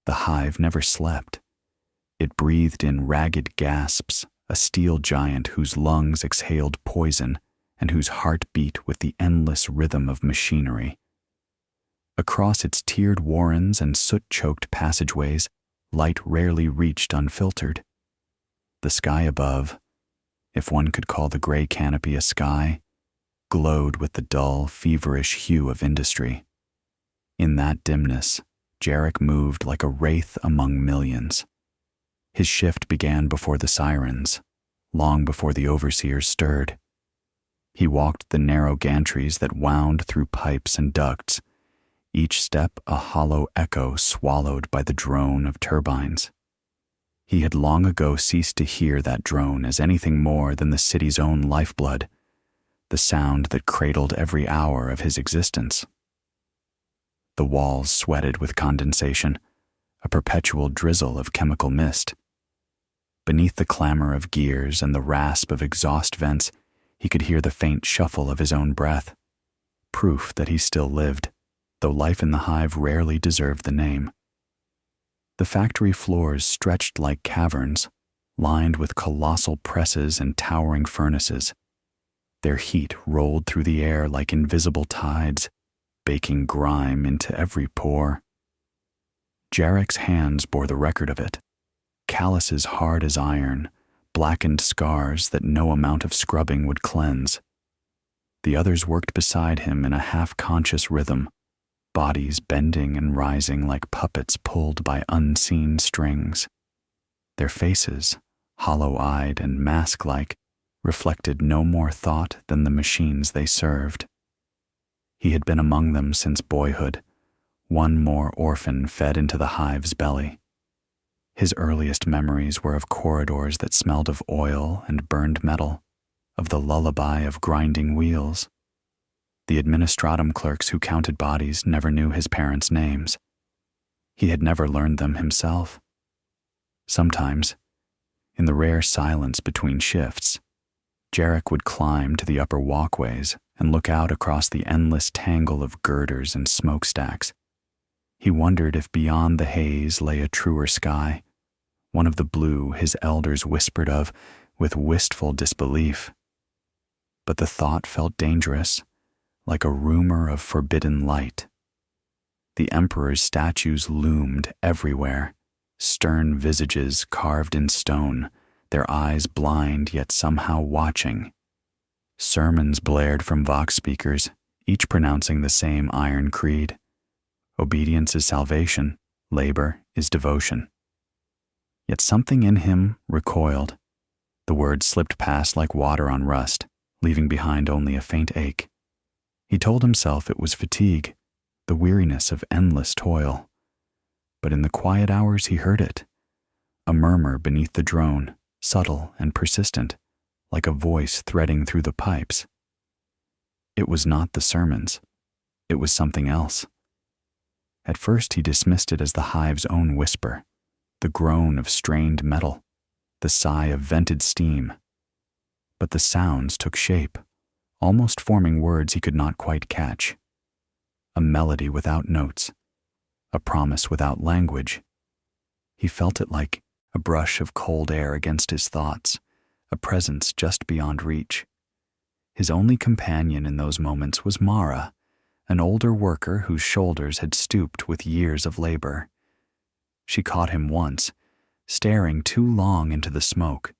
The hive never slept. It breathed in ragged gasps, a steel giant whose lungs exhaled poison and whose heart beat with the endless rhythm of machinery. Across its tiered warrens and soot-choked passageways, light rarely reached unfiltered. The sky above, if one could call the gray canopy a sky, glowed with the dull, feverish hue of industry. In that dimness, Jarek moved like a wraith among millions. His shift began before the sirens, long before the overseers stirred. He walked the narrow gantries that wound through pipes and ducts, each step a hollow echo swallowed by the drone of turbines. He had long ago ceased to hear that drone as anything more than the city's own lifeblood, the sound that cradled every hour of his existence. The walls sweated with condensation, a perpetual drizzle of chemical mist. Beneath the clamor of gears and the rasp of exhaust vents, he could hear the faint shuffle of his own breath, proof that he still lived, though life in the hive rarely deserved the name. The factory floors stretched like caverns, lined with colossal presses and towering furnaces. Their heat rolled through the air like invisible tides, baking grime into every pore. Jarek's hands bore the record of it, calluses hard as iron, blackened scars that no amount of scrubbing would cleanse. The others worked beside him in a half-conscious rhythm, bodies bending and rising like puppets pulled by unseen strings. Their faces, hollow-eyed and mask-like, reflected no more thought than the machines they served. He had been among them since boyhood, one more orphan fed into the hive's belly. His earliest memories were of corridors that smelled of oil and burned metal, of the lullaby of grinding wheels. The administratum clerks who counted bodies never knew his parents' names. He had never learned them himself. Sometimes, in the rare silence between shifts, Jarek would climb to the upper walkways and look out across the endless tangle of girders and smokestacks. He wondered if beyond the haze lay a truer sky, one of the blue his elders whispered of with wistful disbelief. But the thought felt dangerous, like a rumor of forbidden light. The emperor's statues loomed everywhere, stern visages carved in stone, their eyes blind yet somehow watching. Sermons blared from vox speakers, each pronouncing the same iron creed. Obedience is salvation, labor is devotion. Yet something in him recoiled. The words slipped past like water on rust, leaving behind only a faint ache. He told himself it was fatigue, the weariness of endless toil. But in the quiet hours he heard it, a murmur beneath the drone, subtle and persistent, like a voice threading through the pipes. It was not the sermons. It was something else. At first he dismissed it as the hive's own whisper, the groan of strained metal, the sigh of vented steam. But the sounds took shape, almost forming words he could not quite catch. A melody without notes, a promise without language. He felt it like a brush of cold air against his thoughts, a presence just beyond reach. His only companion in those moments was Mara, an older worker whose shoulders had stooped with years of labor. She caught him once, staring too long into the smoke.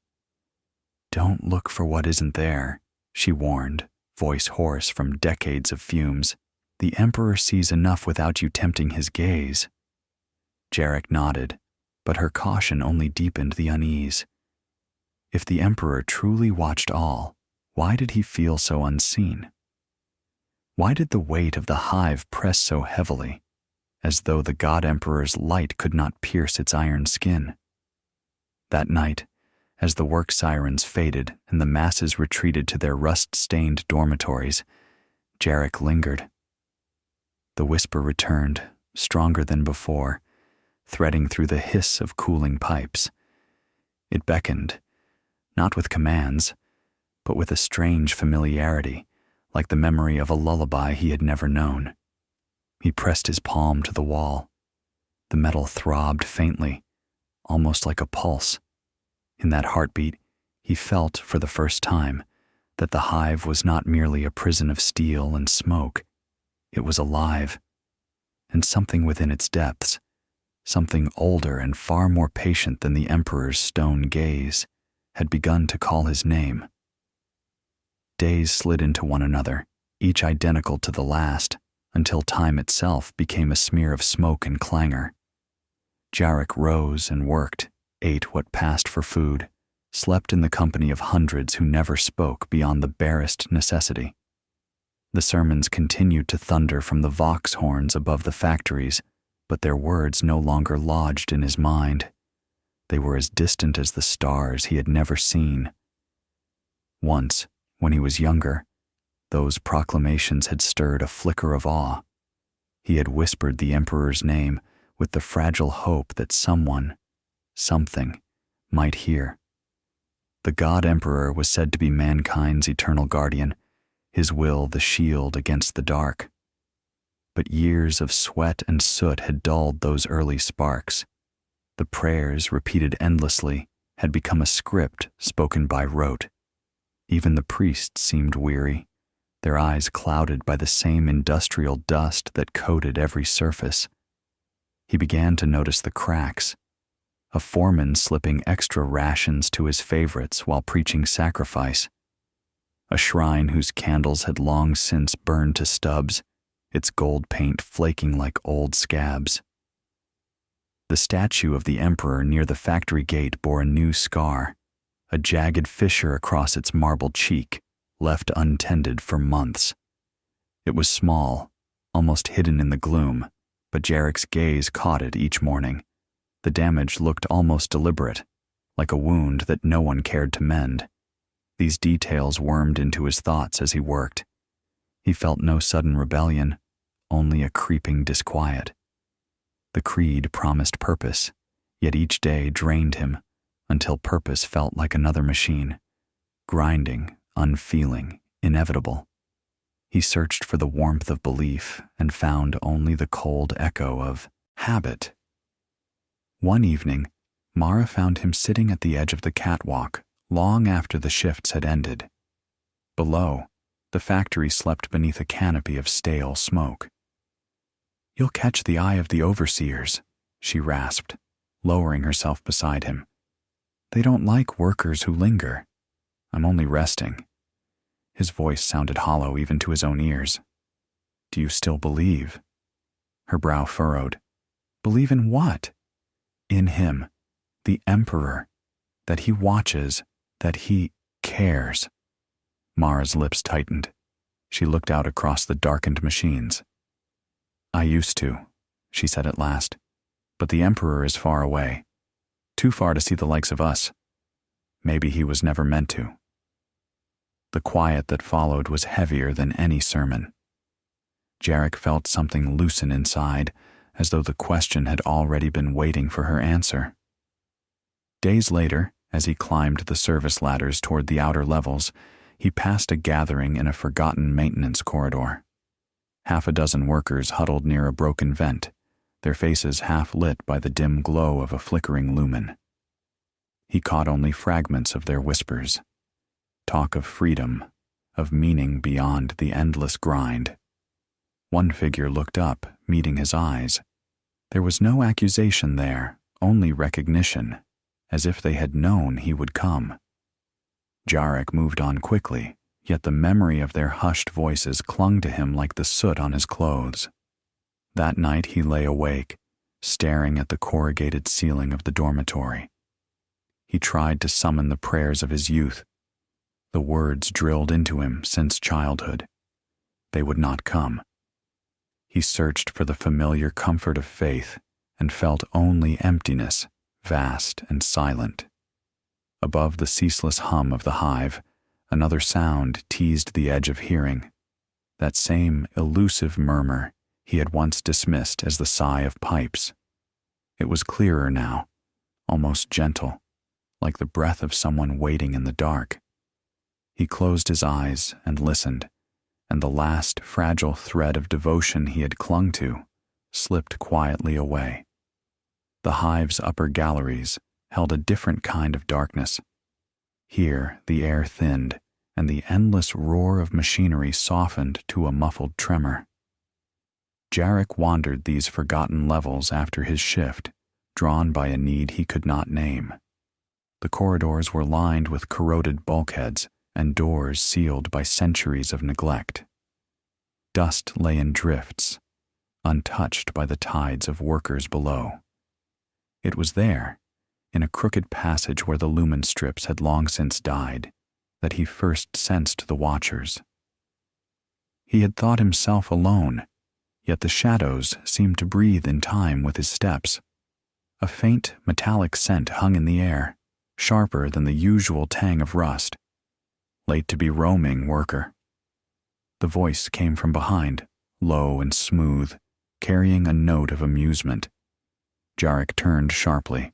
"Don't look for what isn't there," she warned, voice hoarse from decades of fumes. "The Emperor sees enough without you tempting his gaze." Jarek nodded, but her caution only deepened the unease. If the Emperor truly watched all, why did he feel so unseen? Why did the weight of the hive press so heavily, as though the God Emperor's light could not pierce its iron skin? That night, as the work sirens faded and the masses retreated to their rust-stained dormitories, Jarek lingered. The whisper returned, stronger than before, threading through the hiss of cooling pipes. It beckoned, not with commands, but with a strange familiarity, like the memory of a lullaby he had never known. He pressed his palm to the wall. The metal throbbed faintly, almost like a pulse. In that heartbeat, he felt, for the first time, that the hive was not merely a prison of steel and smoke. It was alive, and something within its depths, something older and far more patient than the Emperor's stone gaze, had begun to call his name. Days slid into one another, each identical to the last, until time itself became a smear of smoke and clangor. Jarek rose and worked, ate what passed for food, slept in the company of hundreds who never spoke beyond the barest necessity. The sermons continued to thunder from the vox horns above the factories, but their words no longer lodged in his mind. They were as distant as the stars he had never seen. Once, when he was younger, those proclamations had stirred a flicker of awe. He had whispered the Emperor's name with the fragile hope that someone, something, might hear. The God Emperor was said to be mankind's eternal guardian, his will the shield against the dark. But years of sweat and soot had dulled those early sparks. The prayers, repeated endlessly, had become a script spoken by rote. Even the priests seemed weary, their eyes clouded by the same industrial dust that coated every surface. He began to notice the cracks, a foreman slipping extra rations to his favorites while preaching sacrifice, a shrine whose candles had long since burned to stubs, its gold paint flaking like old scabs. The statue of the Emperor near the factory gate bore a new scar, a jagged fissure across its marble cheek, left untended for months. It was small, almost hidden in the gloom, but Jarek's gaze caught it each morning. The damage looked almost deliberate, like a wound that no one cared to mend. These details wormed into his thoughts as he worked. He felt no sudden rebellion, only a creeping disquiet. The creed promised purpose, yet each day drained him, until purpose felt like another machine, grinding, unfeeling, inevitable. He searched for the warmth of belief and found only the cold echo of habit. One evening, Mara found him sitting at the edge of the catwalk long after the shifts had ended. Below, the factory slept beneath a canopy of stale smoke. "You'll catch the eye of the overseers," she rasped, lowering herself beside him. "They don't like workers who linger. I'm only resting." His voice sounded hollow even to his own ears. "Do you still believe?" Her brow furrowed. "Believe in what?" "In him, the Emperor, that he watches, that he cares." Mara's lips tightened. She looked out across the darkened machines. "I used to," she said at last, "but the Emperor is far away. Too far to see the likes of us. Maybe he was never meant to." The quiet that followed was heavier than any sermon. Jarek felt something loosen inside, as though the question had already been waiting for her answer. Days later, as he climbed the service ladders toward the outer levels, he passed a gathering in a forgotten maintenance corridor. Half a dozen workers huddled near a broken vent, their faces half lit by the dim glow of a flickering lumen. He caught only fragments of their whispers. Talk of freedom, of meaning beyond the endless grind. One figure looked up, meeting his eyes. There was no accusation there, only recognition, as if they had known he would come. Jarek moved on quickly, yet the memory of their hushed voices clung to him like the soot on his clothes. That night he lay awake, staring at the corrugated ceiling of the dormitory. He tried to summon the prayers of his youth, the words drilled into him since childhood. They would not come. He searched for the familiar comfort of faith and felt only emptiness, vast and silent. Above the ceaseless hum of the hive, another sound teased the edge of hearing, that same elusive murmur he had once dismissed as the sigh of pipes. It was clearer now, almost gentle, like the breath of someone waiting in the dark. He closed his eyes and listened, and the last fragile thread of devotion he had clung to slipped quietly away. The hive's upper galleries held a different kind of darkness. Here, the air thinned, and the endless roar of machinery softened to a muffled tremor. Jarek wandered these forgotten levels after his shift, drawn by a need he could not name. The corridors were lined with corroded bulkheads and doors sealed by centuries of neglect. Dust lay in drifts, untouched by the tides of workers below. It was there, in a crooked passage where the lumen strips had long since died, that he first sensed the Watchers. He had thought himself alone, yet the shadows seemed to breathe in time with his steps. A faint, metallic scent hung in the air, sharper than the usual tang of rust. Late to be roaming, worker. The voice came from behind, low and smooth, carrying a note of amusement. Jarek turned sharply.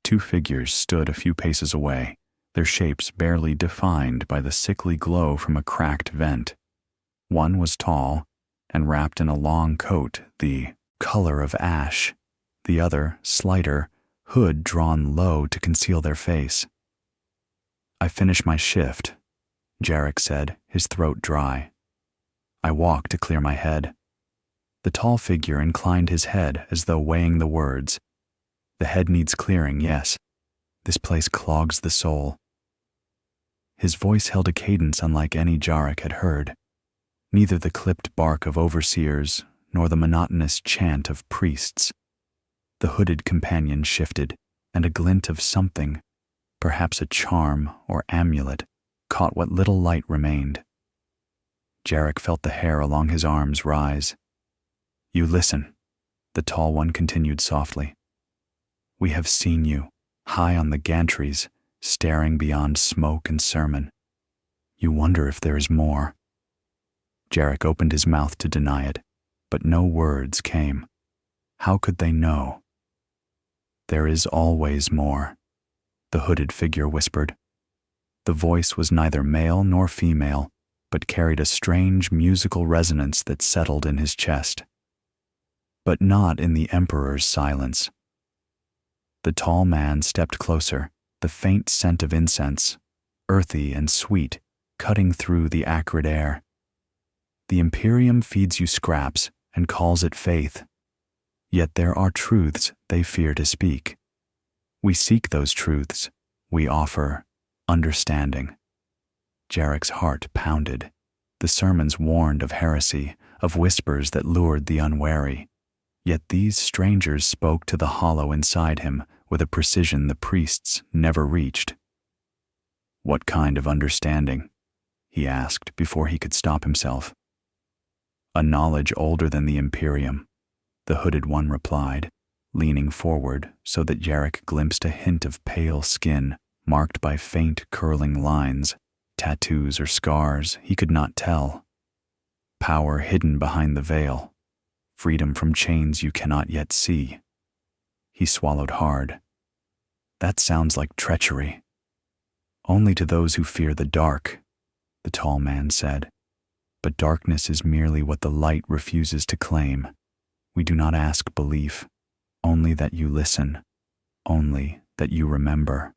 Two figures stood a few paces away, their shapes barely defined by the sickly glow from a cracked vent. One was tall and wrapped in a long coat, the color of ash. The other, slighter, hood drawn low to conceal their face. "I finished my shift," Jarek said, his throat dry. "I walked to clear my head." The tall figure inclined his head as though weighing the words. "The head needs clearing, yes. This place clogs the soul." His voice held a cadence unlike any Jarek had heard. Neither the clipped bark of overseers nor the monotonous chant of priests. The hooded companion shifted, and a glint of something, perhaps a charm or amulet, caught what little light remained. Jarek felt the hair along his arms rise. "You listen," the tall one continued softly. "We have seen you, high on the gantries, staring beyond smoke and sermon. You wonder if there is more." Jarek opened his mouth to deny it, but no words came. How could they know? "There is always more," the hooded figure whispered. The voice was neither male nor female, but carried a strange musical resonance that settled in his chest. But not in the Emperor's silence. The tall man stepped closer, the faint scent of incense, earthy and sweet, cutting through the acrid air. "The Imperium feeds you scraps and calls it faith. Yet there are truths they fear to speak. We seek those truths. We offer understanding." Jarek's heart pounded. The sermons warned of heresy, of whispers that lured the unwary. Yet these strangers spoke to the hollow inside him with a precision the priests never reached. "What kind of understanding?" he asked before he could stop himself. "A knowledge older than the Imperium," the hooded one replied, leaning forward so that Jarek glimpsed a hint of pale skin marked by faint curling lines, tattoos or scars, he could not tell. Power hidden behind the veil, freedom from chains you cannot yet see. He swallowed hard. "That sounds like treachery." "Only to those who fear the dark," the tall man said. "But darkness is merely what the light refuses to claim. We do not ask belief, only that you listen, only that you remember."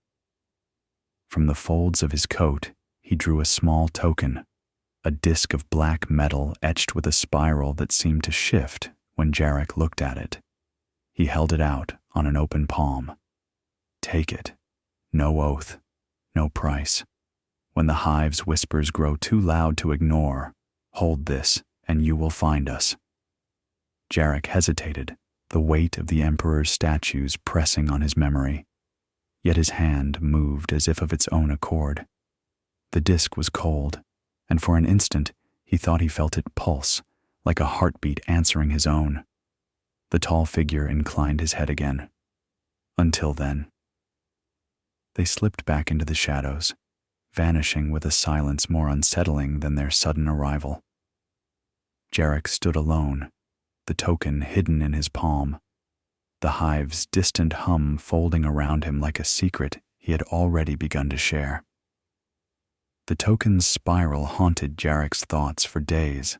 From the folds of his coat, he drew a small token, a disc of black metal etched with a spiral that seemed to shift when Jarek looked at it. He held it out on an open palm. "Take it. No oath, no price. When the hive's whispers grow too loud to ignore, hold this and you will find us." Jarek hesitated, the weight of the Emperor's statues pressing on his memory. Yet his hand moved as if of its own accord. The disc was cold, and for an instant he thought he felt it pulse, like a heartbeat answering his own. The tall figure inclined his head again. "Until then." They slipped back into the shadows, vanishing with a silence more unsettling than their sudden arrival. Jarek stood alone, the token hidden in his palm, the hive's distant hum folding around him like a secret he had already begun to share. The token's spiral haunted Jarek's thoughts for days.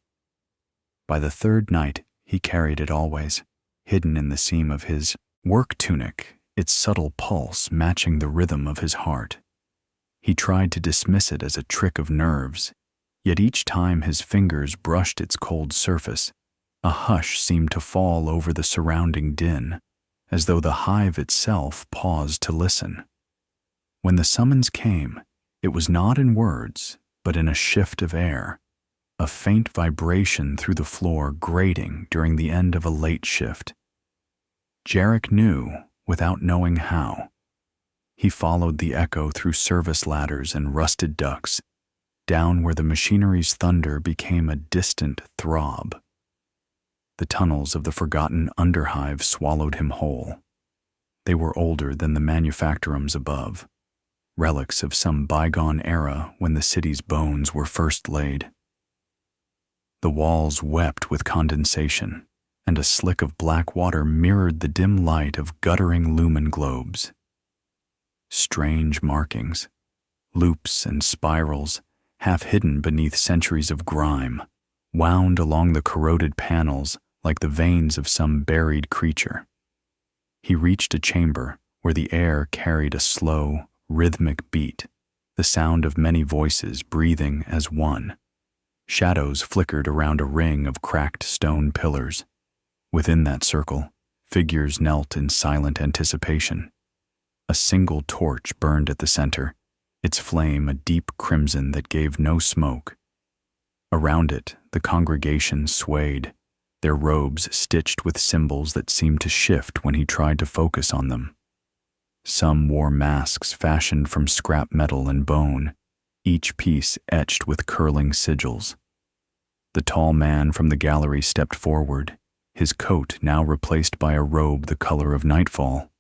By the third night, he carried it always, hidden in the seam of his Work tunic, its subtle pulse matching the rhythm of his heart. He tried to dismiss it as a trick of nerves, yet each time his fingers brushed its cold surface, a hush seemed to fall over the surrounding din, as though the hive itself paused to listen. When the summons came, it was not in words, but in a shift of air, a faint vibration through the floor grating during the end of a late shift. Jarek knew, without knowing how. He followed the echo through service ladders and rusted ducts, down where the machinery's thunder became a distant throb. The tunnels of the forgotten underhive swallowed him whole. They were older than the manufactorums above, relics of some bygone era when the city's bones were first laid. The walls wept with condensation, and a slick of black water mirrored the dim light of guttering lumen globes. Strange markings, loops and spirals, half hidden beneath centuries of grime, wound along the corroded panels like the veins of some buried creature. He reached a chamber where the air carried a slow, rhythmic beat, the sound of many voices breathing as one. Shadows flickered around a ring of cracked stone pillars. Within that circle, figures knelt in silent anticipation. A single torch burned at the center, its flame a deep crimson that gave no smoke. Around it, the congregation swayed, their robes stitched with symbols that seemed to shift when he tried to focus on them. Some wore masks fashioned from scrap metal and bone, each piece etched with curling sigils. The tall man from the gallery stepped forward, his coat now replaced by a robe the color of nightfall.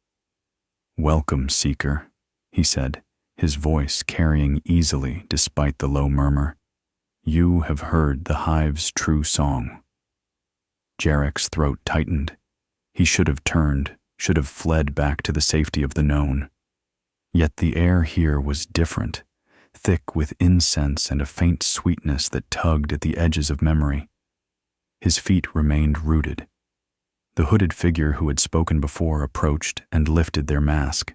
"Welcome, Seeker," he said, his voice carrying easily despite the low murmur. "You have heard the hive's true song." Jarek's throat tightened. He should have turned, should have fled back to the safety of the known. Yet the air here was different, thick with incense and a faint sweetness that tugged at the edges of memory. His feet remained rooted. The hooded figure who had spoken before approached and lifted their mask.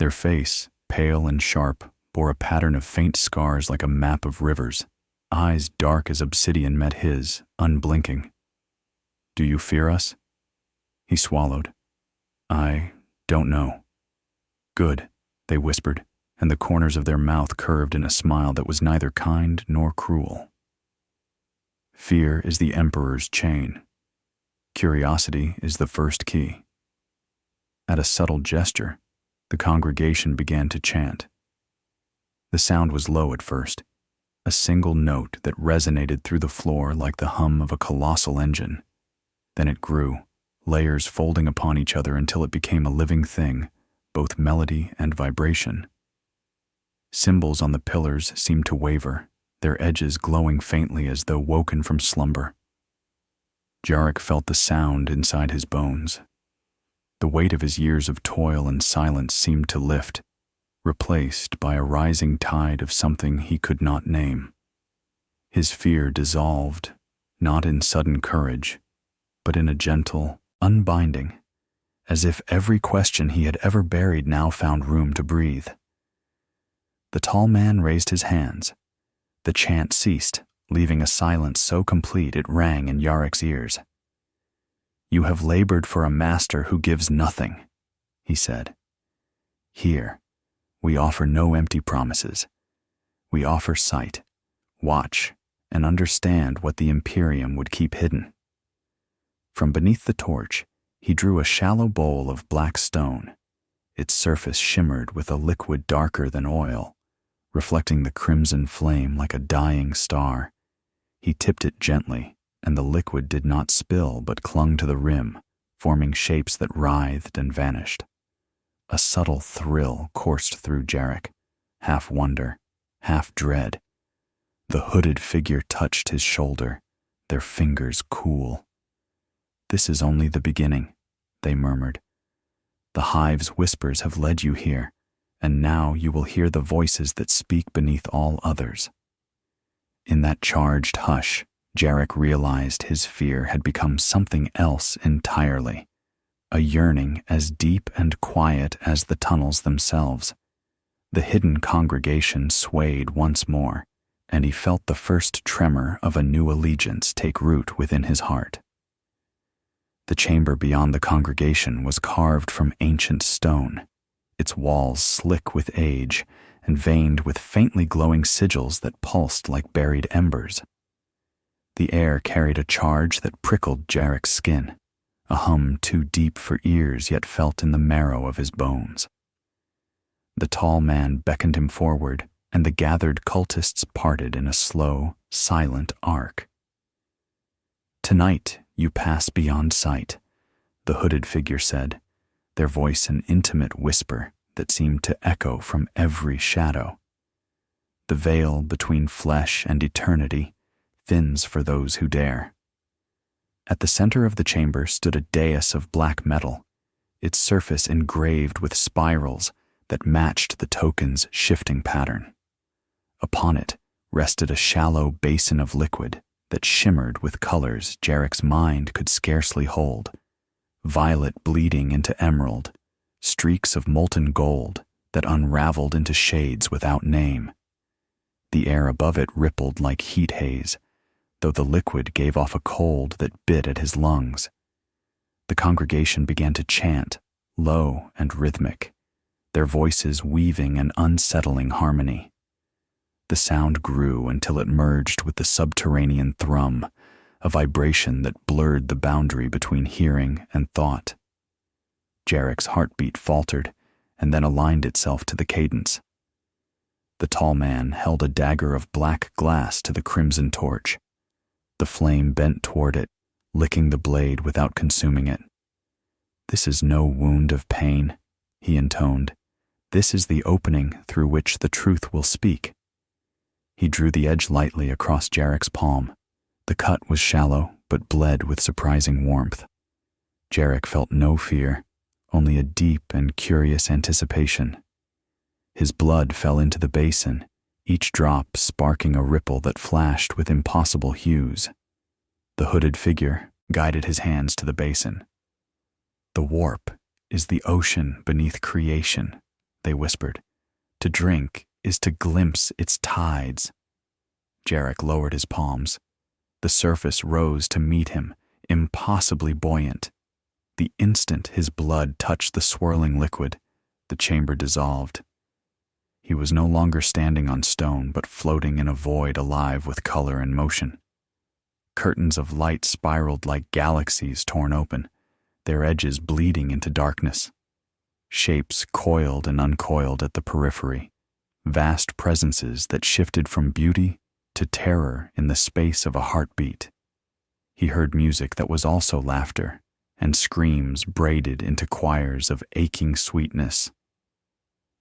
Their face, pale and sharp, bore a pattern of faint scars like a map of rivers. Eyes dark as obsidian met his, unblinking. "Do you fear us?" He swallowed. "I don't know." "Good," they whispered, and the corners of their mouth curved in a smile that was neither kind nor cruel. Fear is the Emperor's chain. Curiosity is the first key. At a subtle gesture, the congregation began to chant. The sound was low at first, a single note that resonated through the floor like the hum of a colossal engine. Then it grew, layers folding upon each other until it became a living thing, both melody and vibration. Symbols on the pillars seemed to waver, their edges glowing faintly as though woken from slumber. Jarek felt the sound inside his bones. The weight of his years of toil and silence seemed to lift, replaced by a rising tide of something he could not name. His fear dissolved, not in sudden courage, but in a gentle unbinding, as if every question he had ever buried now found room to breathe. The tall man raised his hands. The chant ceased, leaving a silence so complete it rang in Yarek's ears. "You have labored for a master who gives nothing," he said. "Here, we offer no empty promises. We offer sight, watch, and understand what the Imperium would keep hidden." From beneath the torch, he drew a shallow bowl of black stone. Its surface shimmered with a liquid darker than oil, reflecting the crimson flame like a dying star. He tipped it gently, and the liquid did not spill but clung to the rim, forming shapes that writhed and vanished. A subtle thrill coursed through Jarek, half wonder, half dread. The hooded figure touched his shoulder, their fingers cool. "This is only the beginning," they murmured. "The hive's whispers have led you here, and now you will hear the voices that speak beneath all others." In that charged hush, Jarek realized his fear had become something else entirely, a yearning as deep and quiet as the tunnels themselves. The hidden congregation swayed once more, and he felt the first tremor of a new allegiance take root within his heart. The chamber beyond the congregation was carved from ancient stone, its walls slick with age and veined with faintly glowing sigils that pulsed like buried embers. The air carried a charge that prickled Jarek's skin, a hum too deep for ears yet felt in the marrow of his bones. The tall man beckoned him forward, and the gathered cultists parted in a slow, silent arc. "Tonight you pass beyond sight," the hooded figure said, their voice an intimate whisper that seemed to echo from every shadow. "The veil between flesh and eternity thins for those who dare." At the center of the chamber stood a dais of black metal, its surface engraved with spirals that matched the token's shifting pattern. Upon it rested a shallow basin of liquid that shimmered with colors Jarek's mind could scarcely hold, violet bleeding into emerald, streaks of molten gold that unraveled into shades without name. The air above it rippled like heat haze, though the liquid gave off a cold that bit at his lungs. The congregation began to chant, low and rhythmic, their voices weaving an unsettling harmony. The sound grew until it merged with the subterranean thrum, a vibration that blurred the boundary between hearing and thought. Jarek's heartbeat faltered and then aligned itself to the cadence. The tall man held a dagger of black glass to the crimson torch. The flame bent toward it, licking the blade without consuming it. "This is no wound of pain," he intoned. "This is the opening through which the truth will speak." He drew the edge lightly across Jarek's palm. The cut was shallow, but bled with surprising warmth. Jarek felt no fear, only a deep and curious anticipation. His blood fell into the basin, each drop sparking a ripple that flashed with impossible hues. The hooded figure guided his hands to the basin. "The warp is the ocean beneath creation," they whispered. "To drink is to glimpse its tides." Jarek lowered his palms. The surface rose to meet him, impossibly buoyant. The instant his blood touched the swirling liquid, the chamber dissolved. He was no longer standing on stone, but floating in a void alive with color and motion. Curtains of light spiraled like galaxies torn open, their edges bleeding into darkness. Shapes coiled and uncoiled at the periphery, vast presences that shifted from beauty to terror in the space of a heartbeat. He heard music that was also laughter, and screams braided into choirs of aching sweetness.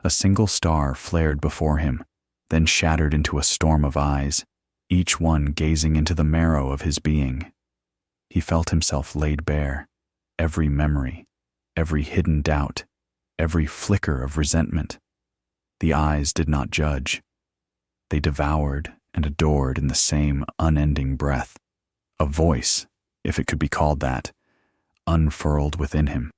A single star flared before him, then shattered into a storm of eyes, each one gazing into the marrow of his being. He felt himself laid bare, every memory, every hidden doubt, every flicker of resentment. The eyes did not judge. They devoured and adored in the same unending breath. A voice, if it could be called that, unfurled within him.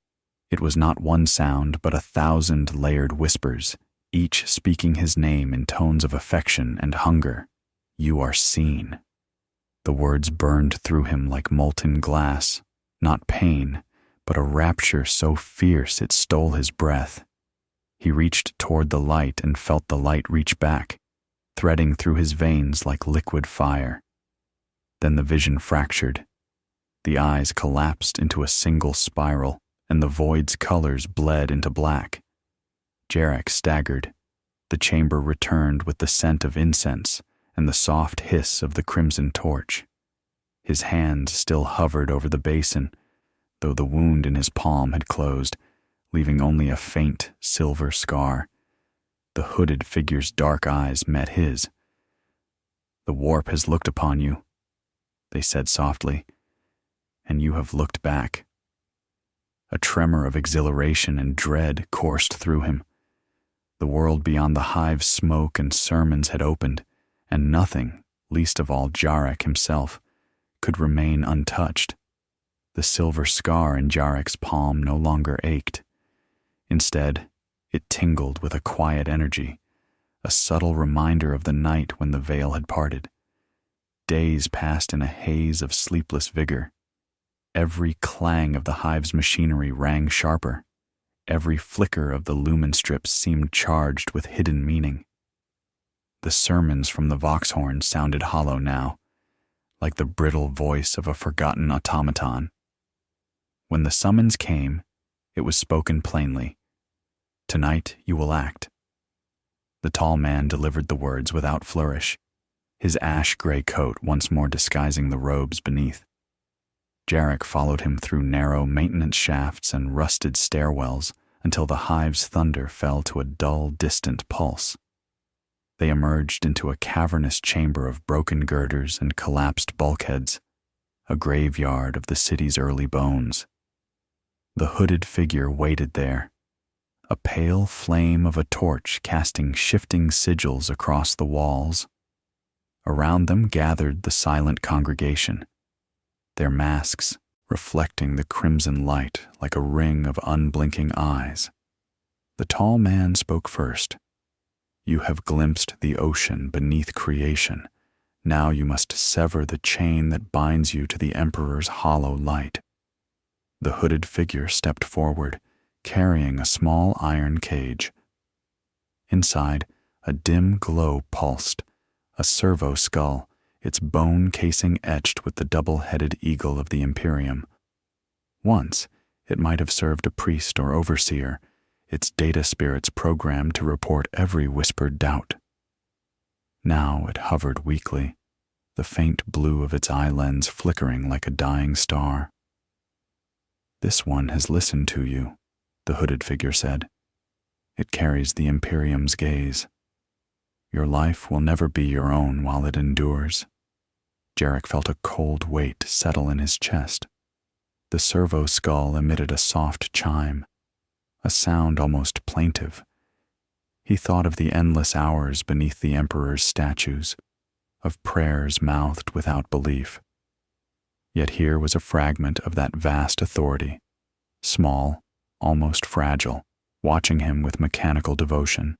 It was not one sound, but 1,000 layered whispers, each speaking his name in tones of affection and hunger. "You are seen." The words burned through him like molten glass, not pain, but a rapture so fierce it stole his breath. He reached toward the light and felt the light reach back, threading through his veins like liquid fire. Then the vision fractured. The eyes collapsed into a single spiral, and the void's colors bled into black. Jarek staggered. The chamber returned with the scent of incense and the soft hiss of the crimson torch. His hand still hovered over the basin, though the wound in his palm had closed, leaving only a faint silver scar. The hooded figure's dark eyes met his. "The warp has looked upon you," they said softly, "and you have looked back." A tremor of exhilaration and dread coursed through him. The world beyond the hive's smoke and sermons had opened, and nothing, least of all Jarek himself, could remain untouched. The silver scar in Jarek's palm no longer ached. Instead, it tingled with a quiet energy, a subtle reminder of the night when the veil had parted. Days passed in a haze of sleepless vigor. Every clang of the hive's machinery rang sharper. Every flicker of the lumen strips seemed charged with hidden meaning. The sermons from the voxhorn sounded hollow now, like the brittle voice of a forgotten automaton. When the summons came, it was spoken plainly. "Tonight you will act." The tall man delivered the words without flourish, his ash-gray coat once more disguising the robes beneath. Jarek followed him through narrow maintenance shafts and rusted stairwells until the hive's thunder fell to a dull, distant pulse. They emerged into a cavernous chamber of broken girders and collapsed bulkheads, a graveyard of the city's early bones. The hooded figure waited there, a pale flame of a torch casting shifting sigils across the walls. Around them gathered the silent congregation, their masks reflecting the crimson light like a ring of unblinking eyes. The tall man spoke first. "You have glimpsed the ocean beneath creation. Now you must sever the chain that binds you to the Emperor's hollow light." The hooded figure stepped forward, carrying a small iron cage. Inside, a dim glow pulsed, a servo skull, its bone casing etched with the double-headed eagle of the Imperium. Once, it might have served a priest or overseer, its data spirits programmed to report every whispered doubt. Now it hovered weakly, the faint blue of its eye lens flickering like a dying star. "This one has listened to you," the hooded figure said. "It carries the Imperium's gaze. Your life will never be your own while it endures." Jarek felt a cold weight settle in his chest. The servo skull emitted a soft chime, a sound almost plaintive. He thought of the endless hours beneath the Emperor's statues, of prayers mouthed without belief. Yet here was a fragment of that vast authority, small, almost fragile, watching him with mechanical devotion.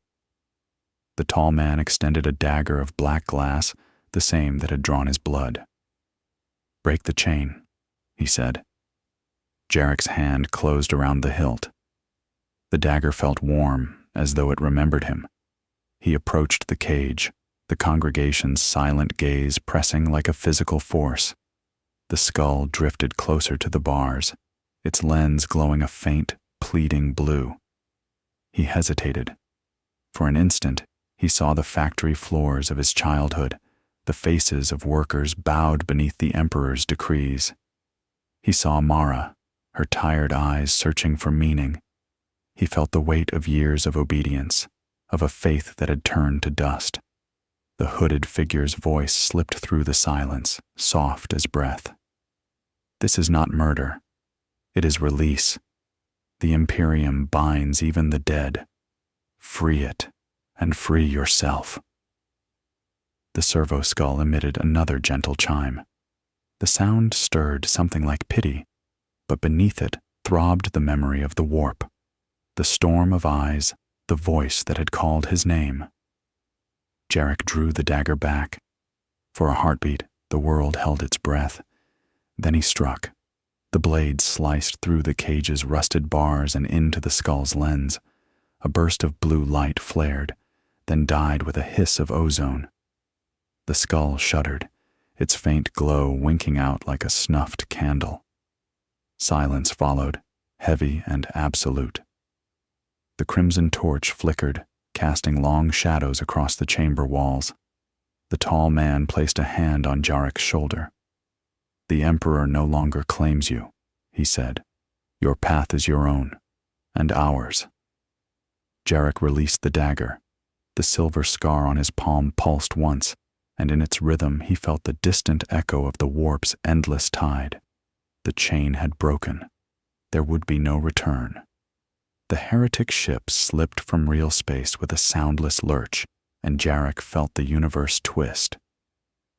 The tall man extended a dagger of black glass, the same that had drawn his blood. "Break the chain," he said. Jarek's hand closed around the hilt. The dagger felt warm, as though it remembered him. He approached the cage, the congregation's silent gaze pressing like a physical force. The skull drifted closer to the bars, its lens glowing a faint, pleading blue. He hesitated. For an instant, he saw the factory floors of his childhood, the faces of workers bowed beneath the Emperor's decrees. He saw Mara, her tired eyes searching for meaning. He felt the weight of years of obedience, of a faith that had turned to dust. The hooded figure's voice slipped through the silence, soft as breath. "This is not murder. It is release. The Imperium binds even the dead. Free it, and free yourself." The servo skull emitted another gentle chime. The sound stirred something like pity, but beneath it throbbed the memory of the warp, the storm of eyes, the voice that had called his name. Jarek drew the dagger back. For a heartbeat, the world held its breath. Then he struck. The blade sliced through the cage's rusted bars and into the skull's lens. A burst of blue light flared, then died with a hiss of ozone. The skull shuddered, its faint glow winking out like a snuffed candle. Silence followed, heavy and absolute. The crimson torch flickered, casting long shadows across the chamber walls. The tall man placed a hand on Jarek's shoulder. "The Emperor no longer claims you," he said. "Your path is your own, and ours." Jarek released the dagger. The silver scar on his palm pulsed once, and in its rhythm he felt the distant echo of the warp's endless tide. The chain had broken. There would be no return. The heretic ship slipped from real space with a soundless lurch, and Jarek felt the universe twist.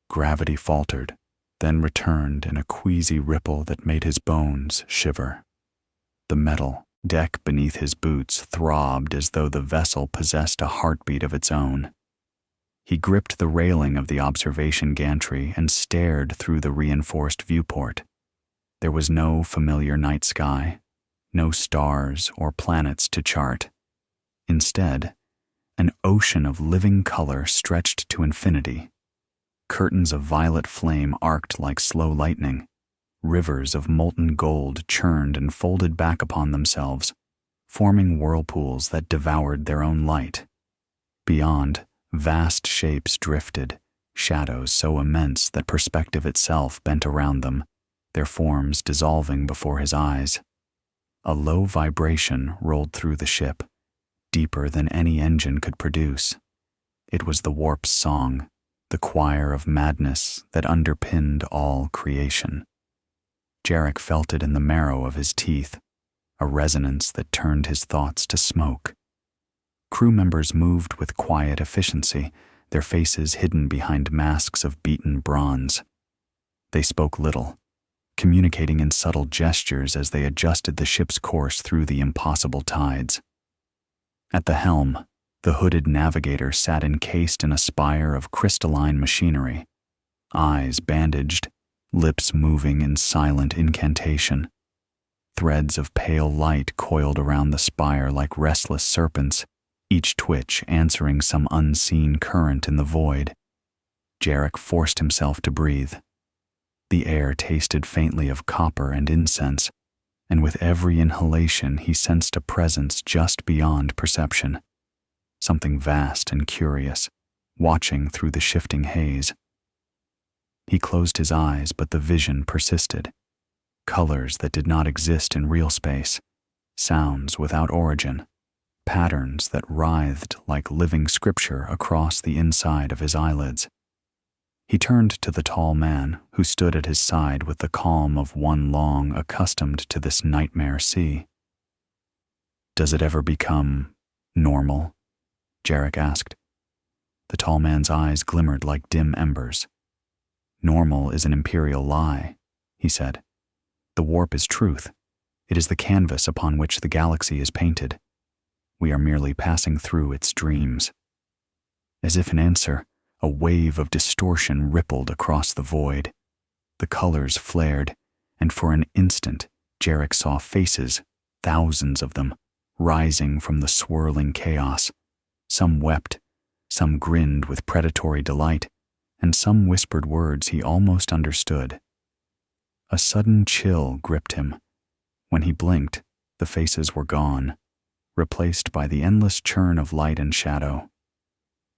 Gravity faltered, then returned in a queasy ripple that made his bones shiver. The metal deck beneath his boots throbbed as though the vessel possessed a heartbeat of its own. He gripped the railing of the observation gantry and stared through the reinforced viewport. There was no familiar night sky, no stars or planets to chart. Instead, an ocean of living color stretched to infinity. Curtains of violet flame arced like slow lightning. Rivers of molten gold churned and folded back upon themselves, forming whirlpools that devoured their own light. Beyond, vast shapes drifted, shadows so immense that perspective itself bent around them, their forms dissolving before his eyes. A low vibration rolled through the ship, deeper than any engine could produce. It was the warp's song, the choir of madness that underpinned all creation. Jarek felt it in the marrow of his teeth, a resonance that turned his thoughts to smoke. Crew members moved with quiet efficiency, their faces hidden behind masks of beaten bronze. They spoke little, communicating in subtle gestures as they adjusted the ship's course through the impossible tides. At the helm, the hooded navigator sat encased in a spire of crystalline machinery, eyes bandaged, lips moving in silent incantation. Threads of pale light coiled around the spire like restless serpents, each twitch answering some unseen current in the void. Jarek forced himself to breathe. The air tasted faintly of copper and incense, and with every inhalation he sensed a presence just beyond perception. Something vast and curious, watching through the shifting haze. He closed his eyes, but the vision persisted. Colors that did not exist in real space, sounds without origin, patterns that writhed like living scripture across the inside of his eyelids. He turned to the tall man who stood at his side with the calm of one long accustomed to this nightmare sea. "Does it ever become normal?" Jarek asked. The tall man's eyes glimmered like dim embers. "Normal is an imperial lie," he said. "The warp is truth. It is the canvas upon which the galaxy is painted. We are merely passing through its dreams." As if in answer, a wave of distortion rippled across the void. The colors flared, and for an instant, Jarek saw faces, thousands of them, rising from the swirling chaos. Some wept, some grinned with predatory delight, and some whispered words he almost understood. A sudden chill gripped him. When he blinked, the faces were gone, replaced by the endless churn of light and shadow.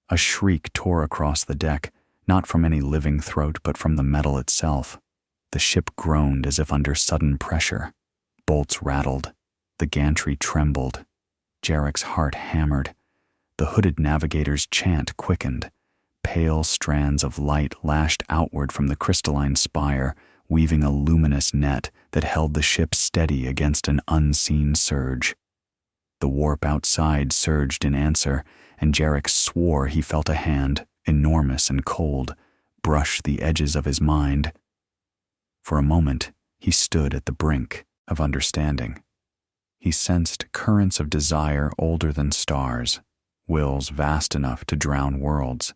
A shriek tore across the deck, not from any living throat but from the metal itself. The ship groaned as if under sudden pressure. Bolts rattled. The gantry trembled. Jarek's heart hammered. The hooded navigator's chant quickened. Pale strands of light lashed outward from the crystalline spire, weaving a luminous net that held the ship steady against an unseen surge. The warp outside surged in answer, and Jarek swore he felt a hand, enormous and cold, brush the edges of his mind. For a moment, he stood at the brink of understanding. He sensed currents of desire older than stars, wills vast enough to drown worlds.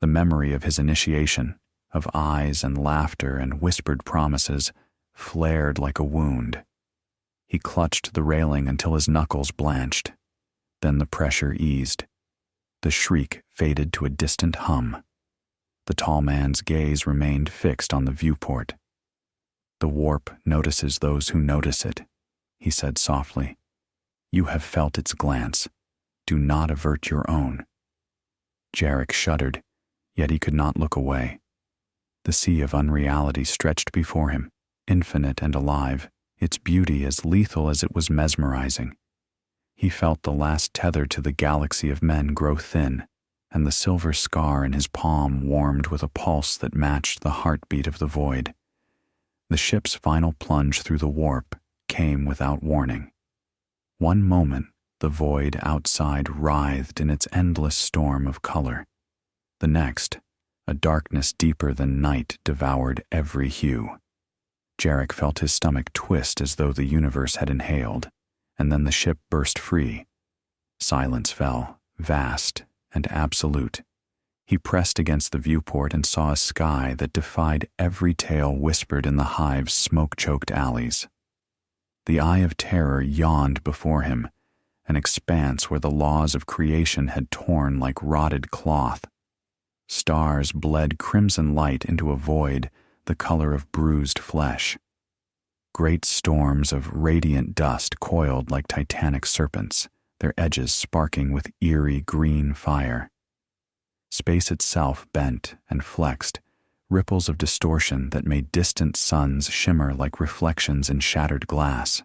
The memory of his initiation, of eyes and laughter and whispered promises, flared like a wound. He clutched the railing until his knuckles blanched. Then the pressure eased. The shriek faded to a distant hum. The tall man's gaze remained fixed on the viewport. "The warp notices those who notice it," he said softly. "You have felt its glance. Do not avert your own." Jarek shuddered, yet he could not look away. The sea of unreality stretched before him, infinite and alive, its beauty as lethal as it was mesmerizing. He felt the last tether to the galaxy of men grow thin, and the silver scar in his palm warmed with a pulse that matched the heartbeat of the void. The ship's final plunge through the warp came without warning. One moment, the void outside writhed in its endless storm of color. The next, A darkness deeper than night devoured every hue. Jarek felt his stomach twist as though the universe had inhaled, and then the ship burst free. Silence fell, vast and absolute. He pressed against the viewport and saw a sky that defied every tale whispered in the hive's smoke-choked alleys. The Eye of Terror yawned before him, an expanse where the laws of creation had torn like rotted cloth. Stars bled crimson light into a void the color of bruised flesh. Great storms of radiant dust coiled like titanic serpents, their edges sparking with eerie green fire. Space itself bent and flexed, ripples of distortion that made distant suns shimmer like reflections in shattered glass.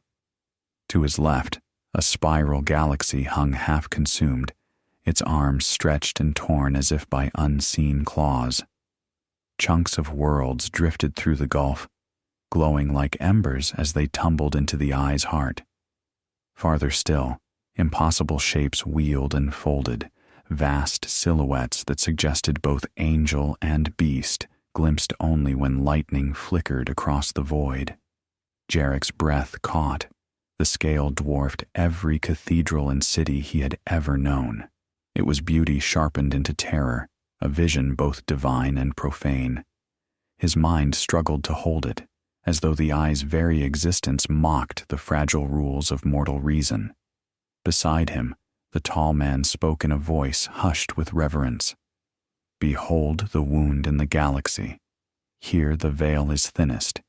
To his left, a spiral galaxy hung half-consumed, its arms stretched and torn as if by unseen claws. Chunks of worlds drifted through the gulf, glowing like embers as they tumbled into the eye's heart. Farther still, impossible shapes wheeled and folded, vast silhouettes that suggested both angel and beast, glimpsed only when lightning flickered across the void. Jarek's breath caught. The scale dwarfed every cathedral and city he had ever known. It was beauty sharpened into terror, a vision both divine and profane. His mind struggled to hold it, as though the eye's very existence mocked the fragile rules of mortal reason. Beside him, the tall man spoke in a voice hushed with reverence. "Behold the wound in the galaxy. Here the veil is thinnest.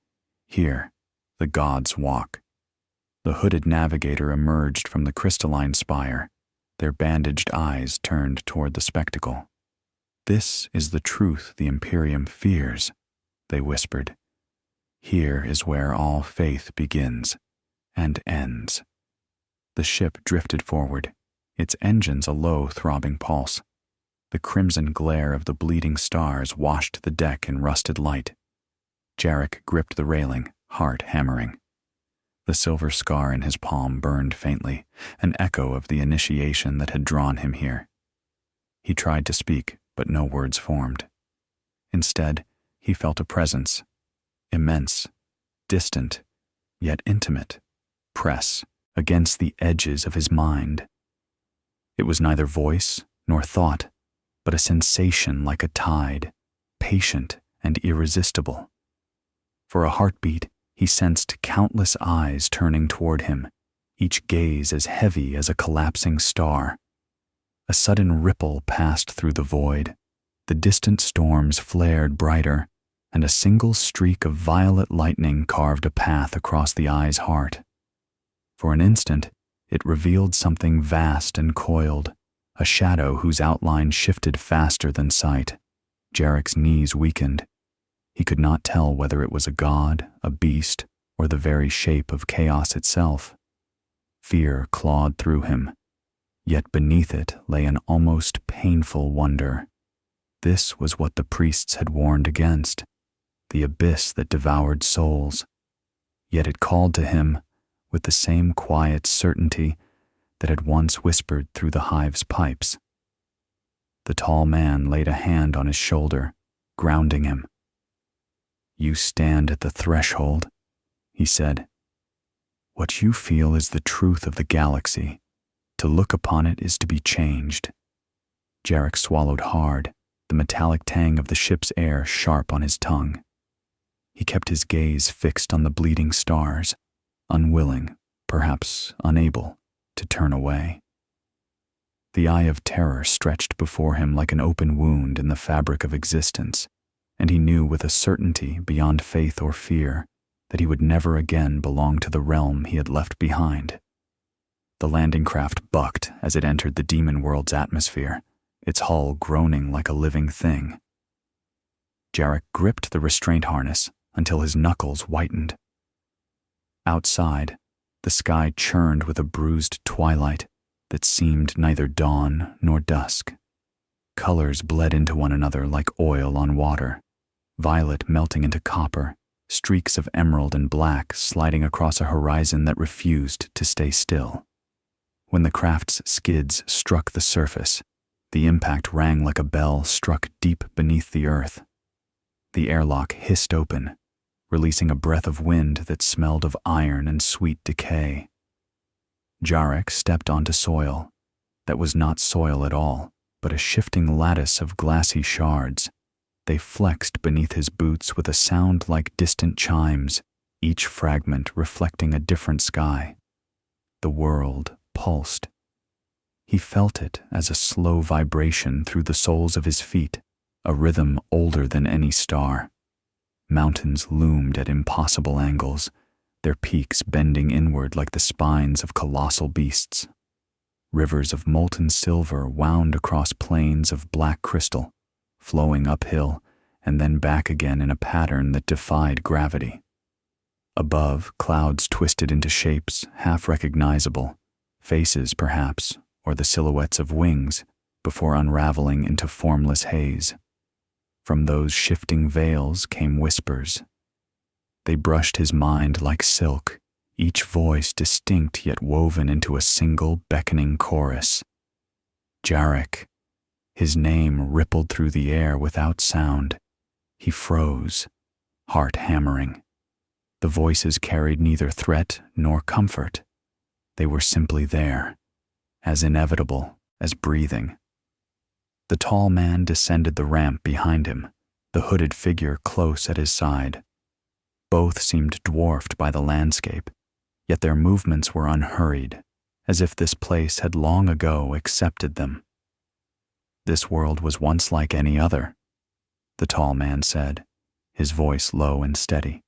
Here the gods walk." The hooded navigator emerged from the crystalline spire, their bandaged eyes turned toward the spectacle. "This is the truth the Imperium fears," they whispered. "Here is where all faith begins and ends." The ship drifted forward, its engines a low throbbing pulse. The crimson glare of the bleeding stars washed the deck in rusted light. Jarek gripped the railing, heart hammering. The silver scar in his palm burned faintly, an echo of the initiation that had drawn him here. He tried to speak, but no words formed. Instead, he felt a presence, immense, distant, yet intimate, press against the edges of his mind. It was neither voice nor thought, but a sensation like a tide, patient and irresistible. For a heartbeat, he sensed countless eyes turning toward him, each gaze as heavy as a collapsing star. A sudden ripple passed through the void. The distant storms flared brighter, and a single streak of violet lightning carved a path across the eye's heart. For an instant, it revealed something vast and coiled, a shadow whose outline shifted faster than sight. Jarek's knees weakened. He could not tell whether it was a god, a beast, or the very shape of chaos itself. Fear clawed through him, yet beneath it lay an almost painful wonder. This was what the priests had warned against, the abyss that devoured souls. Yet it called to him with the same quiet certainty that had once whispered through the hive's pipes. The tall man laid a hand on his shoulder, grounding him. "You stand at the threshold," he said. "What you feel is the truth of the galaxy. To look upon it is to be changed." Jarek swallowed hard, the metallic tang of the ship's air sharp on his tongue. He kept his gaze fixed on the bleeding stars, unwilling, perhaps unable, to turn away. The Eye of Terror stretched before him like an open wound in the fabric of existence, and he knew with a certainty beyond faith or fear that he would never again belong to the realm he had left behind. The landing craft bucked as it entered the demon world's atmosphere, its hull groaning like a living thing. Jarek gripped the restraint harness until his knuckles whitened. Outside, the sky churned with a bruised twilight that seemed neither dawn nor dusk. Colors bled into one another like oil on water, violet melting into copper, streaks of emerald and black sliding across a horizon that refused to stay still. When the craft's skids struck the surface, The impact rang like a bell struck deep beneath the earth. The airlock hissed open, releasing a breath of wind that smelled of iron and sweet decay. Jarek stepped onto soil that was not soil at all, but a shifting lattice of glassy shards. They flexed beneath his boots with a sound like distant chimes, each fragment reflecting a different sky. The world pulsed. He felt it as a slow vibration through the soles of his feet, a rhythm older than any star. Mountains loomed at impossible angles, their peaks bending inward like the spines of colossal beasts. Rivers of molten silver wound across plains of black crystal, flowing uphill and then back again in a pattern that defied gravity. Above, clouds twisted into shapes half recognizable, faces perhaps, or the silhouettes of wings, before unraveling into formless haze. From those shifting veils came whispers. They brushed his mind like silk, each voice distinct yet woven into a single beckoning chorus. Jarek. His name rippled through the air without sound. He froze, heart hammering. The voices carried neither threat nor comfort. They were simply there, as inevitable as breathing. The tall man descended the ramp behind him, the hooded figure close at his side. Both seemed dwarfed by the landscape, yet their movements were unhurried, as if this place had long ago accepted them. "This world was once like any other," the tall man said, his voice low and steady.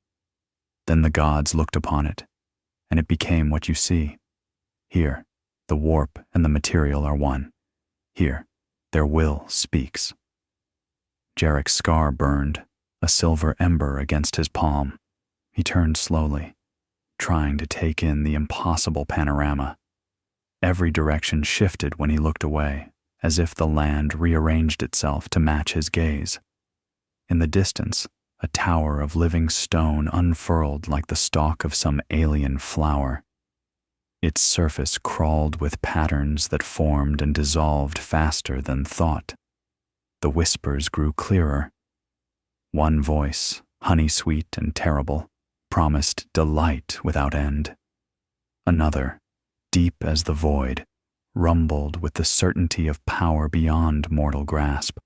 "Then the gods looked upon it, and it became what you see. Here, the warp and the material are one. Here, their will speaks." Jarek's scar burned, a silver ember against his palm. He turned slowly, trying to take in the impossible panorama. Every direction shifted when he looked away, as if the land rearranged itself to match his gaze. In the distance, a tower of living stone unfurled like the stalk of some alien flower. Its surface crawled with patterns that formed and dissolved faster than thought. The whispers grew clearer. One voice, honey-sweet and terrible, promised delight without end. Another, deep as the void, rumbled with the certainty of power beyond mortal grasp.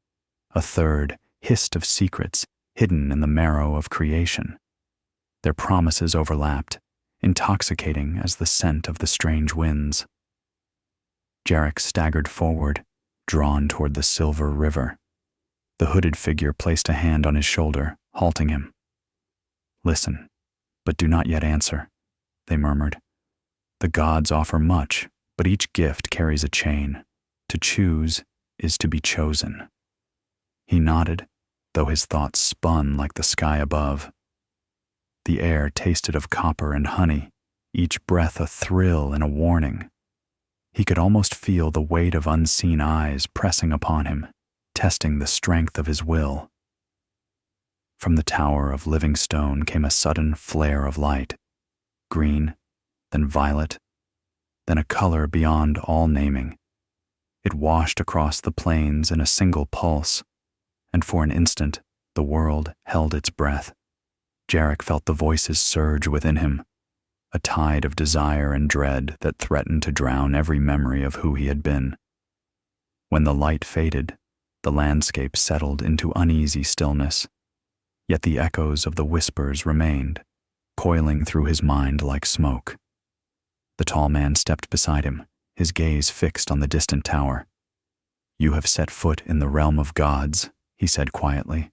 A third hissed of secrets hidden in the marrow of creation. Their promises overlapped, intoxicating as the scent of the strange winds. Jarek staggered forward, drawn toward the silver river. The hooded figure placed a hand on his shoulder, halting him. "Listen, but do not yet answer," they murmured. "The gods offer much, but each gift carries a chain. To choose is to be chosen." He nodded, though his thoughts spun like the sky above. The air tasted of copper and honey, each breath a thrill and a warning. He could almost feel the weight of unseen eyes pressing upon him, testing the strength of his will. From the tower of living stone came a sudden flare of light, green, then violet, then a color beyond all naming. It washed across the plains in a single pulse, and for an instant the world held its breath. Jarek felt the voices surge within him, a tide of desire and dread that threatened to drown every memory of who he had been. When the light faded, the landscape settled into uneasy stillness, yet the echoes of the whispers remained, coiling through his mind like smoke. The tall man stepped beside him, his gaze fixed on the distant tower. "You have set foot in the realm of gods," he said quietly.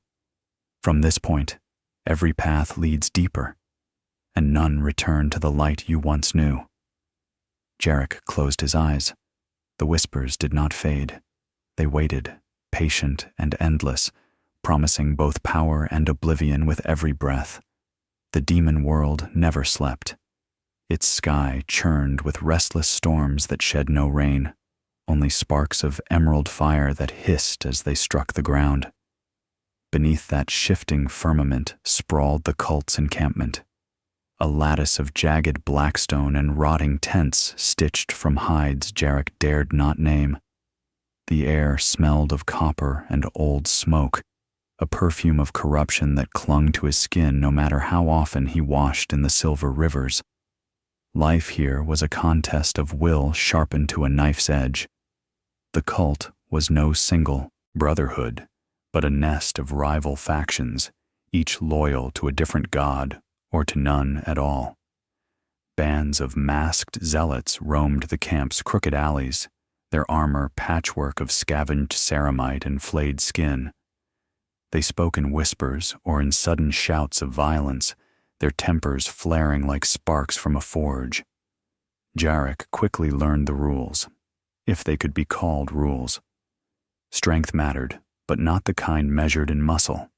"From this point, every path leads deeper, and none return to the light you once knew." Jarek closed his eyes. The whispers did not fade. They waited, patient and endless, promising both power and oblivion with every breath. The demon world never slept. Its sky churned with restless storms that shed no rain, only sparks of emerald fire that hissed as they struck the ground. Beneath that shifting firmament sprawled the cult's encampment, a lattice of jagged blackstone and rotting tents stitched from hides Jarek dared not name. The air smelled of copper and old smoke, a perfume of corruption that clung to his skin no matter how often he washed in the silver rivers. Life here was a contest of will sharpened to a knife's edge. The cult was no single brotherhood, but a nest of rival factions, each loyal to a different god or to none at all. Bands of masked zealots roamed the camp's crooked alleys, their armor patchwork of scavenged ceramite and flayed skin. They spoke in whispers or in sudden shouts of violence, their tempers flaring like sparks from a forge. Jarek quickly learned the rules, if they could be called rules. Strength mattered, but not the kind measured in muscle.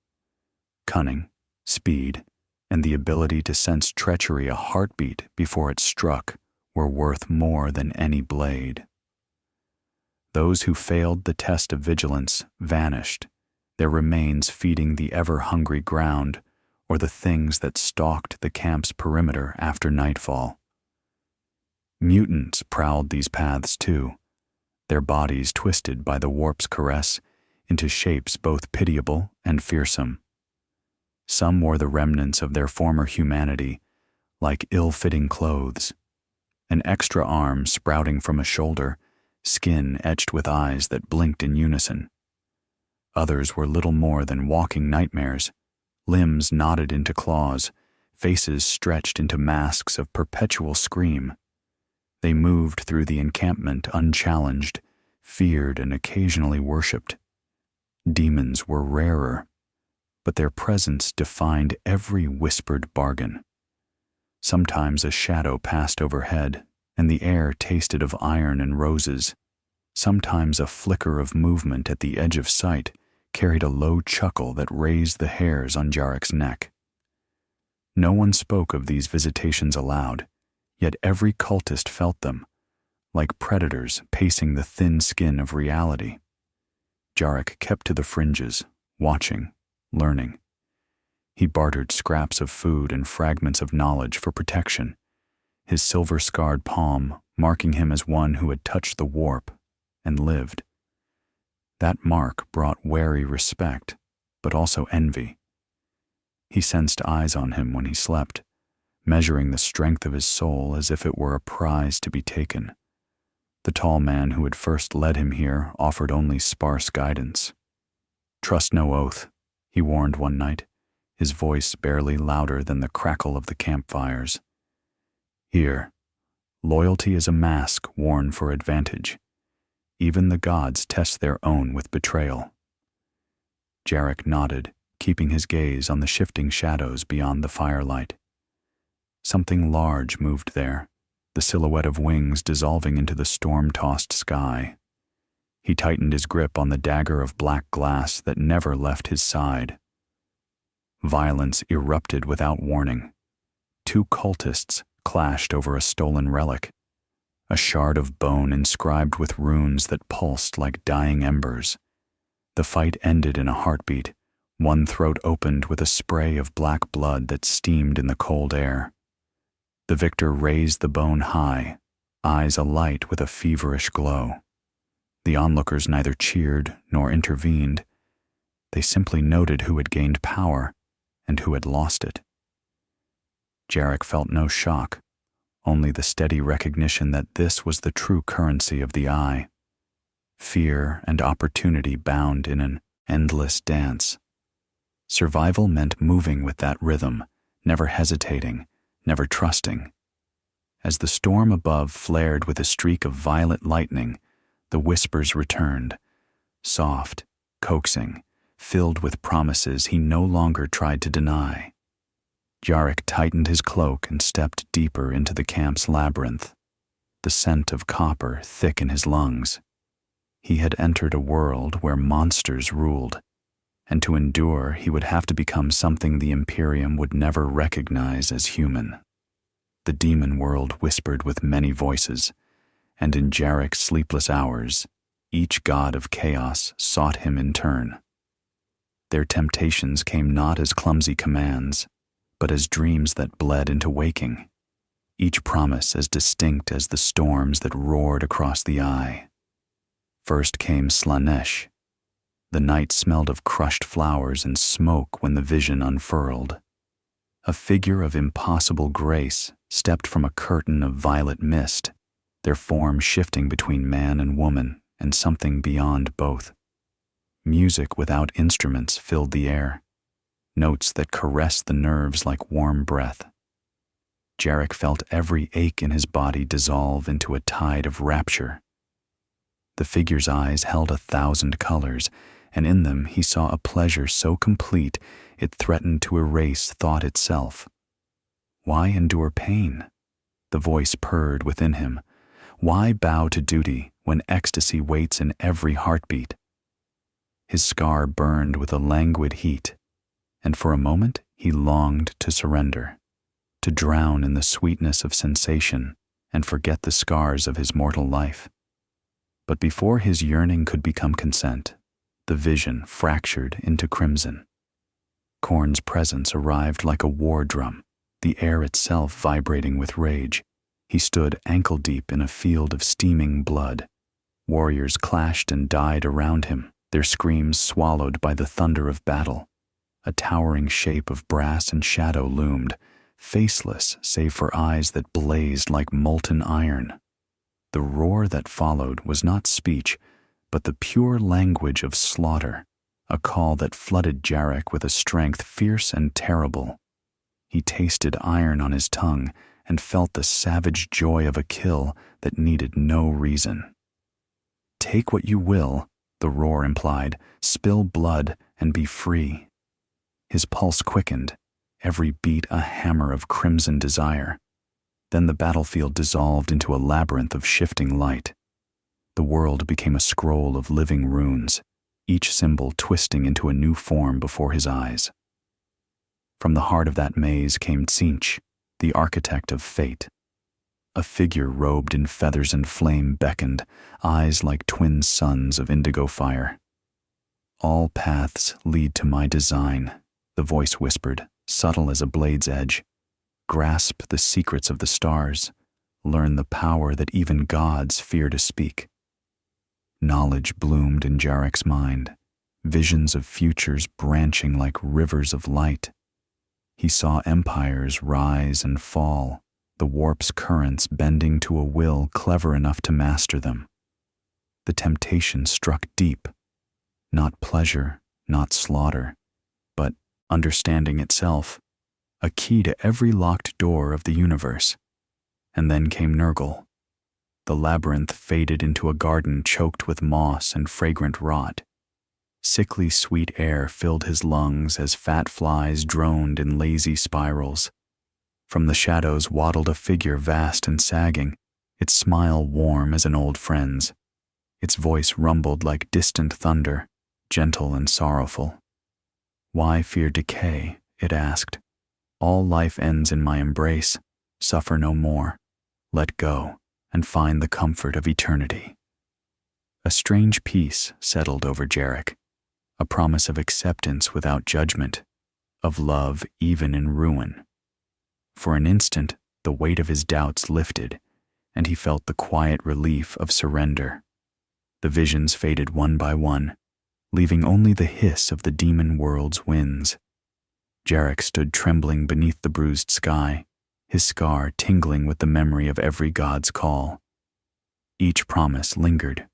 Cunning, speed, and the ability to sense treachery a heartbeat before it struck were worth more than any blade. Those who failed the test of vigilance vanished, their remains feeding the ever-hungry ground or the things that stalked the camp's perimeter after nightfall. Mutants prowled these paths too, their bodies twisted by the warp's caress into shapes both pitiable and fearsome. Some wore the remnants of their former humanity, like ill-fitting clothes, an extra arm sprouting from a shoulder, skin etched with eyes that blinked in unison. Others were little more than walking nightmares, limbs knotted into claws, faces stretched into masks of perpetual scream. They moved through the encampment unchallenged, feared and occasionally worshipped. Demons were rarer, but their presence defined every whispered bargain. Sometimes a shadow passed overhead, and the air tasted of iron and roses. Sometimes a flicker of movement at the edge of sight carried a low chuckle that raised the hairs on Jarek's neck. No one spoke of these visitations aloud, yet every cultist felt them, like predators pacing the thin skin of reality. Jarek kept to the fringes, watching, learning. He bartered scraps of food and fragments of knowledge for protection, his silver-scarred palm marking him as one who had touched the warp and lived. That mark brought wary respect, but also envy. He sensed eyes on him when he slept, measuring the strength of his soul as if it were a prize to be taken. The tall man who had first led him here offered only sparse guidance. "Trust no oath," he warned one night, his voice barely louder than the crackle of the campfires. "Here, loyalty is a mask worn for advantage. Even the gods test their own with betrayal." Jarek nodded, keeping his gaze on the shifting shadows beyond the firelight. Something large moved there, the silhouette of wings dissolving into the storm-tossed sky. He tightened his grip on the dagger of black glass that never left his side. Violence erupted without warning. Two cultists clashed over a stolen relic, a shard of bone inscribed with runes that pulsed like dying embers. The fight ended in a heartbeat, one throat opened with a spray of black blood that steamed in the cold air. The victor raised the bone high, eyes alight with a feverish glow. The onlookers neither cheered nor intervened. They simply noted who had gained power and who had lost it. Jarek felt no shock, only the steady recognition that this was the true currency of the eye. Fear and opportunity bound in an endless dance. Survival meant moving with that rhythm, never hesitating, never trusting. As the storm above flared with a streak of violet lightning, the whispers returned, soft, coaxing, filled with promises he no longer tried to deny. Jarek tightened his cloak and stepped deeper into the camp's labyrinth, the scent of copper thick in his lungs. He had entered a world where monsters ruled, and to endure he would have to become something the Imperium would never recognize as human. The demon world whispered with many voices, and in Jarek's sleepless hours, each god of chaos sought him in turn. Their temptations came not as clumsy commands, but as dreams that bled into waking, each promise as distinct as the storms that roared across the eye. First came Slaanesh. The night smelled of crushed flowers and smoke when the vision unfurled. A figure of impossible grace stepped from a curtain of violet mist, their form shifting between man and woman and something beyond both. Music without instruments filled the air, notes that caressed the nerves like warm breath. Jarek felt every ache in his body dissolve into a tide of rapture. The figure's eyes held 1,000 colors, and in them he saw a pleasure so complete it threatened to erase thought itself. Why endure pain? The voice purred within him. Why bow to duty when ecstasy waits in every heartbeat? His scar burned with a languid heat, and for a moment he longed to surrender, to drown in the sweetness of sensation and forget the scars of his mortal life. But before his yearning could become consent, the vision fractured into crimson. Khorne's presence arrived like a war drum, the air itself vibrating with rage. He stood ankle-deep in a field of steaming blood. Warriors clashed and died around him, their screams swallowed by the thunder of battle. A towering shape of brass and shadow loomed, faceless save for eyes that blazed like molten iron. The roar that followed was not speech, but the pure language of slaughter, a call that flooded Jarek with a strength fierce and terrible. He tasted iron on his tongue and felt the savage joy of a kill that needed no reason. "Take what you will," the roar implied, "spill blood and be free." His pulse quickened, every beat a hammer of crimson desire. Then the battlefield dissolved into a labyrinth of shifting light. The world became a scroll of living runes, each symbol twisting into a new form before his eyes. From the heart of that maze came Tzeentch, the architect of fate. A figure robed in feathers and flame beckoned, eyes like twin suns of indigo fire. "All paths lead to my design," the voice whispered, subtle as a blade's edge. "Grasp the secrets of the stars, learn the power that even gods fear to speak." Knowledge bloomed in Jarek's mind, visions of futures branching like rivers of light. He saw empires rise and fall, the warp's currents bending to a will clever enough to master them. The temptation struck deep, not pleasure, not slaughter, but understanding itself, a key to every locked door of the universe. And then came Nurgle. The labyrinth faded into a garden choked with moss and fragrant rot. Sickly sweet air filled his lungs as fat flies droned in lazy spirals. From the shadows waddled a figure vast and sagging, its smile warm as an old friend's. Its voice rumbled like distant thunder, gentle and sorrowful. "Why fear decay?" it asked. "All life ends in my embrace. Suffer no more. Let go and find the comfort of eternity." A strange peace settled over Jarek, a promise of acceptance without judgment, of love even in ruin. For an instant, the weight of his doubts lifted, and he felt the quiet relief of surrender. The visions faded one by one, leaving only the hiss of the demon world's winds. Jarek stood trembling beneath the bruised sky, his scar tingling with the memory of every god's call. Each promise lingered: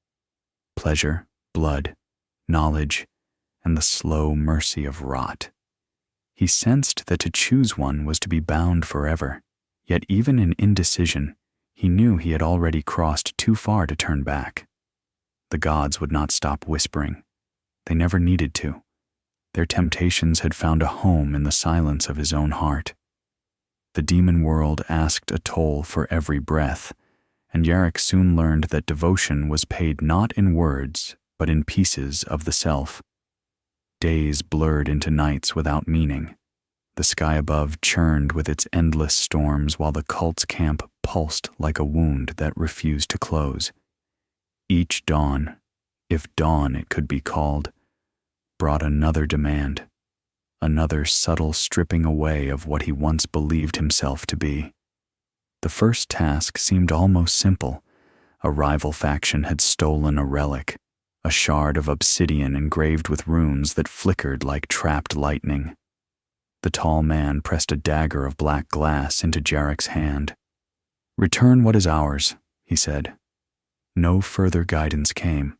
pleasure, blood, knowledge, and the slow mercy of rot. He sensed that to choose one was to be bound forever, yet even in indecision, he knew he had already crossed too far to turn back. The gods would not stop whispering. They never needed to. Their temptations had found a home in the silence of his own heart. The demon world asked a toll for every breath, and Jarek soon learned that devotion was paid not in words, but in pieces of the self. Days blurred into nights without meaning. The sky above churned with its endless storms while the cult's camp pulsed like a wound that refused to close. Each dawn, if dawn it could be called, brought another demand, another subtle stripping away of what he once believed himself to be. The first task seemed almost simple. A rival faction had stolen a relic, a shard of obsidian engraved with runes that flickered like trapped lightning. The tall man pressed a dagger of black glass into Jarek's hand. "Return what is ours," he said. No further guidance came.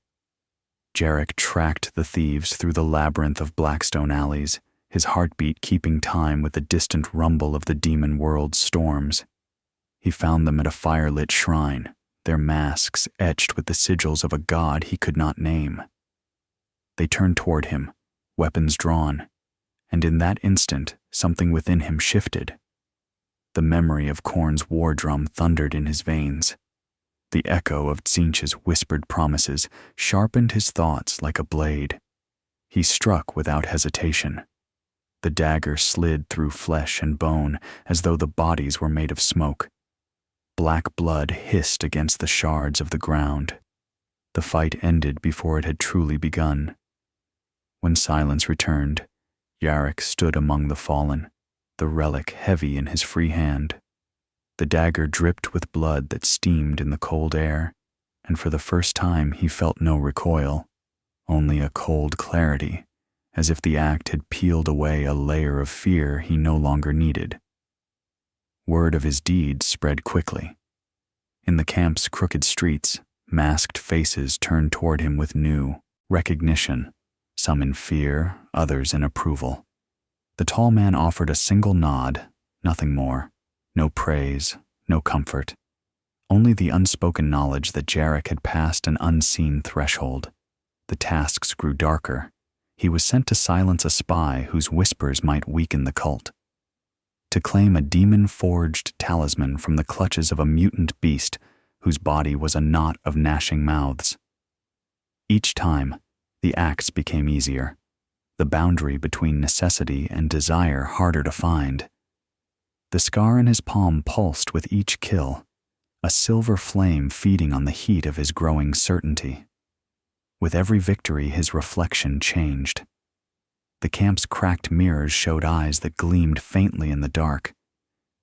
Jarek tracked the thieves through the labyrinth of blackstone alleys, his heartbeat keeping time with the distant rumble of the demon world's storms. He found them at a firelit shrine, their masks etched with the sigils of a god he could not name. They turned toward him, weapons drawn, and in that instant something within him shifted. The memory of Khorne's war drum thundered in his veins. The echo of Tzeentch's whispered promises sharpened his thoughts like a blade. He struck without hesitation. The dagger slid through flesh and bone as though the bodies were made of smoke. Black blood hissed against the shards of the ground. The fight ended before it had truly begun. When silence returned, Jarek stood among the fallen, the relic heavy in his free hand. The dagger dripped with blood that steamed in the cold air, and for the first time he felt no recoil, only a cold clarity, as if the act had peeled away a layer of fear he no longer needed. Word of his deeds spread quickly. In the camp's crooked streets, masked faces turned toward him with new recognition, some in fear, others in approval. The tall man offered a single nod, nothing more, no praise, no comfort, only the unspoken knowledge that Jarek had passed an unseen threshold. The tasks grew darker. He was sent to silence a spy whose whispers might weaken the cult, to claim a demon-forged talisman from the clutches of a mutant beast whose body was a knot of gnashing mouths. Each time, the acts became easier, the boundary between necessity and desire harder to find. The scar in his palm pulsed with each kill, a silver flame feeding on the heat of his growing certainty. With every victory, his reflection changed. The camp's cracked mirrors showed eyes that gleamed faintly in the dark,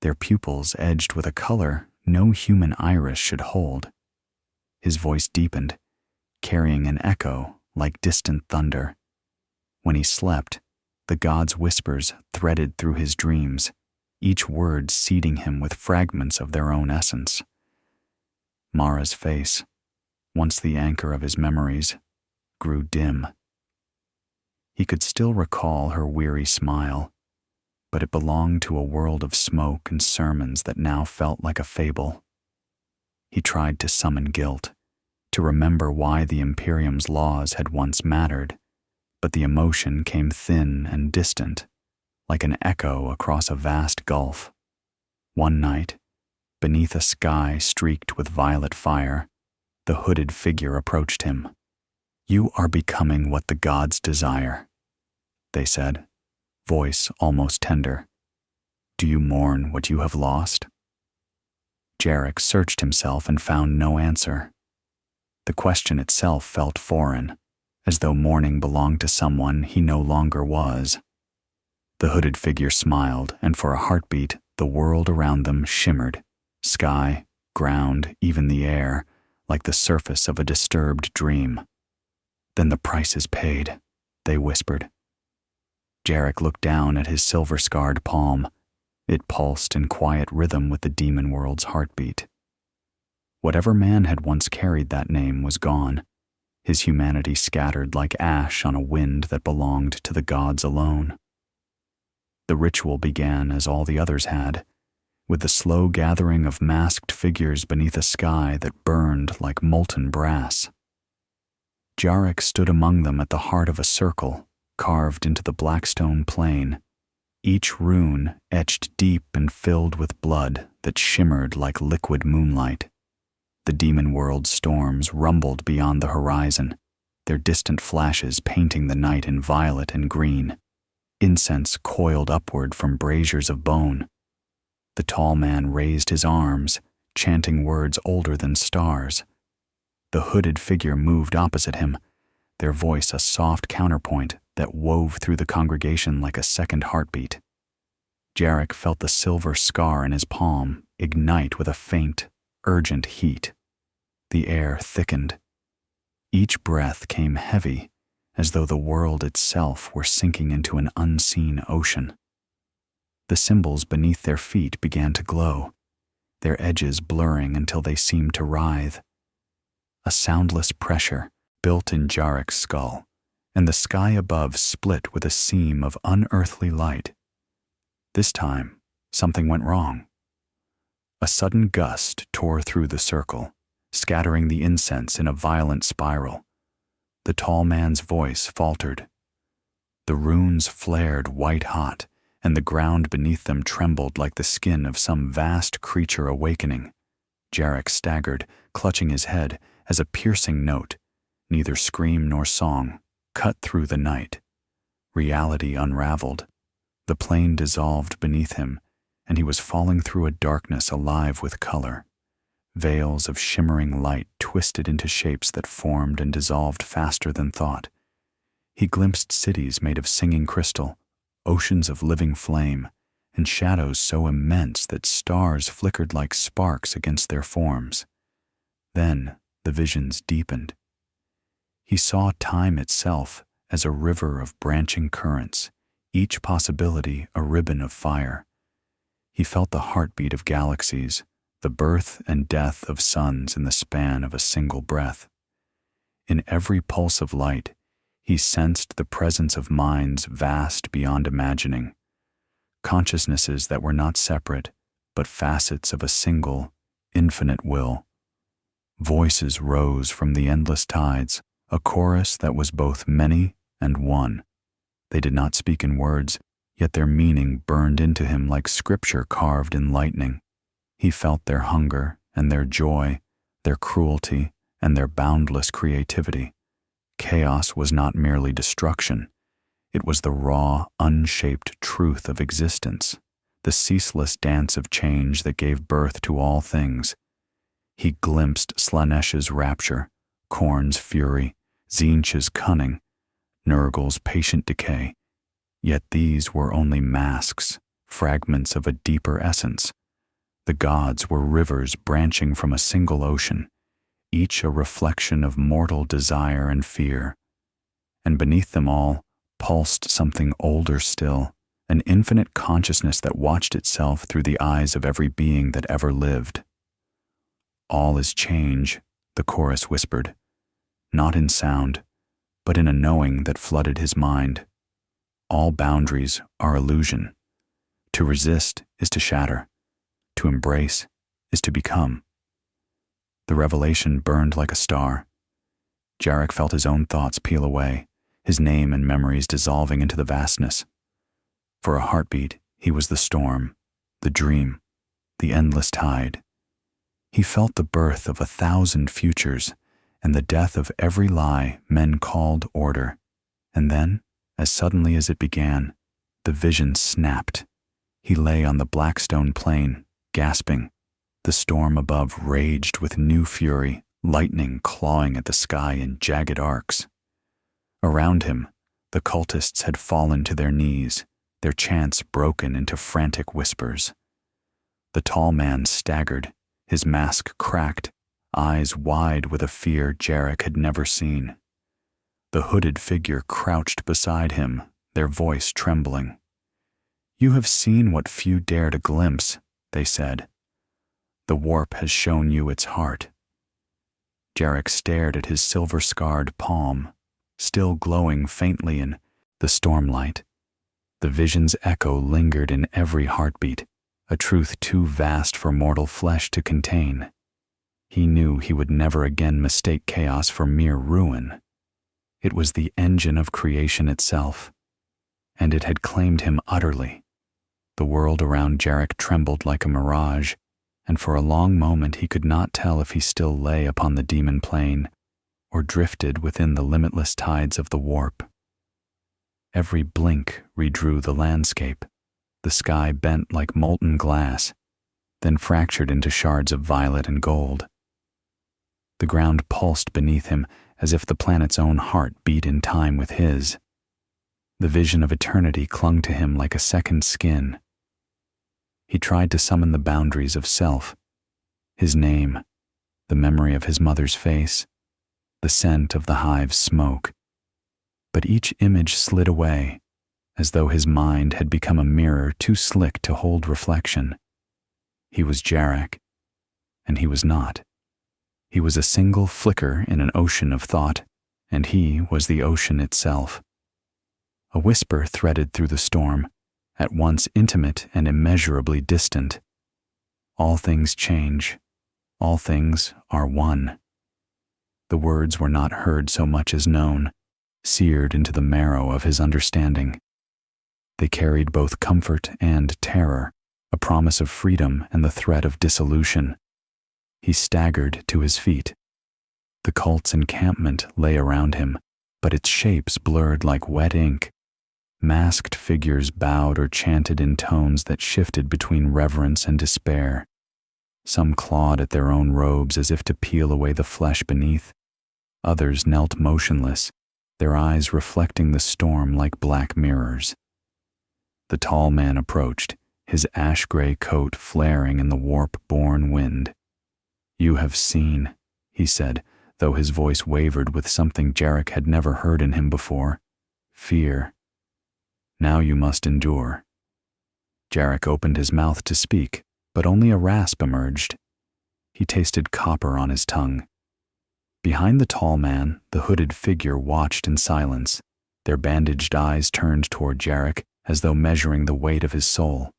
their pupils edged with a color no human iris should hold. His voice deepened, carrying an echo like distant thunder. When he slept, the gods' whispers threaded through his dreams, each word seeding him with fragments of their own essence. Mara's face, once the anchor of his memories, grew dim. He could still recall her weary smile, but it belonged to a world of smoke and sermons that now felt like a fable. He tried to summon guilt, to remember why the Imperium's laws had once mattered, but the emotion came thin and distant, like an echo across a vast gulf. One night, beneath a sky streaked with violet fire, the hooded figure approached him. "You are becoming what the gods desire," they said, voice almost tender. "Do you mourn what you have lost?" Jarek searched himself and found no answer. The question itself felt foreign, as though mourning belonged to someone he no longer was. The hooded figure smiled, and for a heartbeat, the world around them shimmered, sky, ground, even the air, like the surface of a disturbed dream. "Then the price is paid," they whispered. Jarek looked down at his silver-scarred palm. It pulsed in quiet rhythm with the demon world's heartbeat. Whatever man had once carried that name was gone, his humanity scattered like ash on a wind that belonged to the gods alone. The ritual began as all the others had, with the slow gathering of masked figures beneath a sky that burned like molten brass. Jarek stood among them at the heart of a circle carved into the blackstone plain, each rune etched deep and filled with blood that shimmered like liquid moonlight. The demon world's storms rumbled beyond the horizon, their distant flashes painting the night in violet and green. Incense coiled upward from braziers of bone. The tall man raised his arms, chanting words older than stars. The hooded figure moved opposite him, their voice a soft counterpoint that wove through the congregation like a second heartbeat. Jarek felt the silver scar in his palm ignite with a faint, urgent heat. The air thickened. Each breath came heavy, as though the world itself were sinking into an unseen ocean. The symbols beneath their feet began to glow, their edges blurring until they seemed to writhe. A soundless pressure built in Jarek's skull, and the sky above split with a seam of unearthly light. This time, something went wrong. A sudden gust tore through the circle, scattering the incense in a violent spiral. The tall man's voice faltered. The runes flared white-hot, and the ground beneath them trembled like the skin of some vast creature awakening. Jarek staggered, clutching his head, as a piercing note, neither scream nor song, cut through the night. Reality unraveled. The plane dissolved beneath him, and he was falling through a darkness alive with color. Veils of shimmering light twisted into shapes that formed and dissolved faster than thought. He glimpsed cities made of singing crystal, oceans of living flame, and shadows so immense that stars flickered like sparks against their forms. Then the visions deepened. He saw time itself as a river of branching currents, each possibility a ribbon of fire. He felt the heartbeat of galaxies, the birth and death of suns in the span of a single breath. In every pulse of light, he sensed the presence of minds vast beyond imagining, consciousnesses that were not separate, but facets of a single, infinite will. Voices rose from the endless tides, a chorus that was both many and one. They did not speak in words, yet their meaning burned into him like scripture carved in lightning. He felt their hunger and their joy, their cruelty and their boundless creativity. Chaos was not merely destruction. It was the raw, unshaped truth of existence, the ceaseless dance of change that gave birth to all things. He glimpsed Slaanesh's rapture, Khorne's fury, Tzeentch's cunning, Nurgle's patient decay. Yet these were only masks, fragments of a deeper essence. The gods were rivers branching from a single ocean, each a reflection of mortal desire and fear. And beneath them all pulsed something older still, an infinite consciousness that watched itself through the eyes of every being that ever lived. All is change, the chorus whispered, not in sound, but in a knowing that flooded his mind. All boundaries are illusion. To resist is to shatter. To embrace is to become. The revelation burned like a star. Jarek felt his own thoughts peel away, his name and memories dissolving into the vastness. For a heartbeat, he was the storm, the dream, the endless tide. He felt the birth of 1,000 futures and the death of every lie men called order. And then, as suddenly as it began, the vision snapped. He lay on the Blackstone plain, gasping. The storm above raged with new fury, lightning clawing at the sky in jagged arcs. Around him, the cultists had fallen to their knees, their chants broken into frantic whispers. The tall man staggered, his mask cracked, eyes wide with a fear Jarek had never seen. The hooded figure crouched beside him, their voice trembling. "You have seen what few dare to glimpse," they said. "The warp has shown you its heart." Jarek stared at his silver-scarred palm, still glowing faintly in the stormlight. The vision's echo lingered in every heartbeat, a truth too vast for mortal flesh to contain. He knew he would never again mistake chaos for mere ruin. It was the engine of creation itself, and it had claimed him utterly. The world around Jarek trembled like a mirage, and for a long moment he could not tell if he still lay upon the demon plane or drifted within the limitless tides of the warp. Every blink redrew the landscape. The sky bent like molten glass, then fractured into shards of violet and gold. The ground pulsed beneath him as if the planet's own heart beat in time with his. The vision of eternity clung to him like a second skin. He tried to summon the boundaries of self, his name, the memory of his mother's face, the scent of the hive's smoke. But each image slid away, as though his mind had become a mirror too slick to hold reflection. He was Jarek, and he was not. He was a single flicker in an ocean of thought, and he was the ocean itself. A whisper threaded through the storm, at once intimate and immeasurably distant. All things change. All things are one. The words were not heard so much as known, seared into the marrow of his understanding. They carried both comfort and terror, a promise of freedom and the threat of dissolution. He staggered to his feet. The cult's encampment lay around him, but its shapes blurred like wet ink. Masked figures bowed or chanted in tones that shifted between reverence and despair. Some clawed at their own robes as if to peel away the flesh beneath. Others knelt motionless, their eyes reflecting the storm like black mirrors. The tall man approached, his ash-gray coat flaring in the warp-born wind. "You have seen," he said, though his voice wavered with something Jarek had never heard in him before. "Fear. Now you must endure." Jarek opened his mouth to speak, but only a rasp emerged. He tasted copper on his tongue. Behind the tall man, the hooded figure watched in silence, their bandaged eyes turned toward Jarek as though measuring the weight of his soul.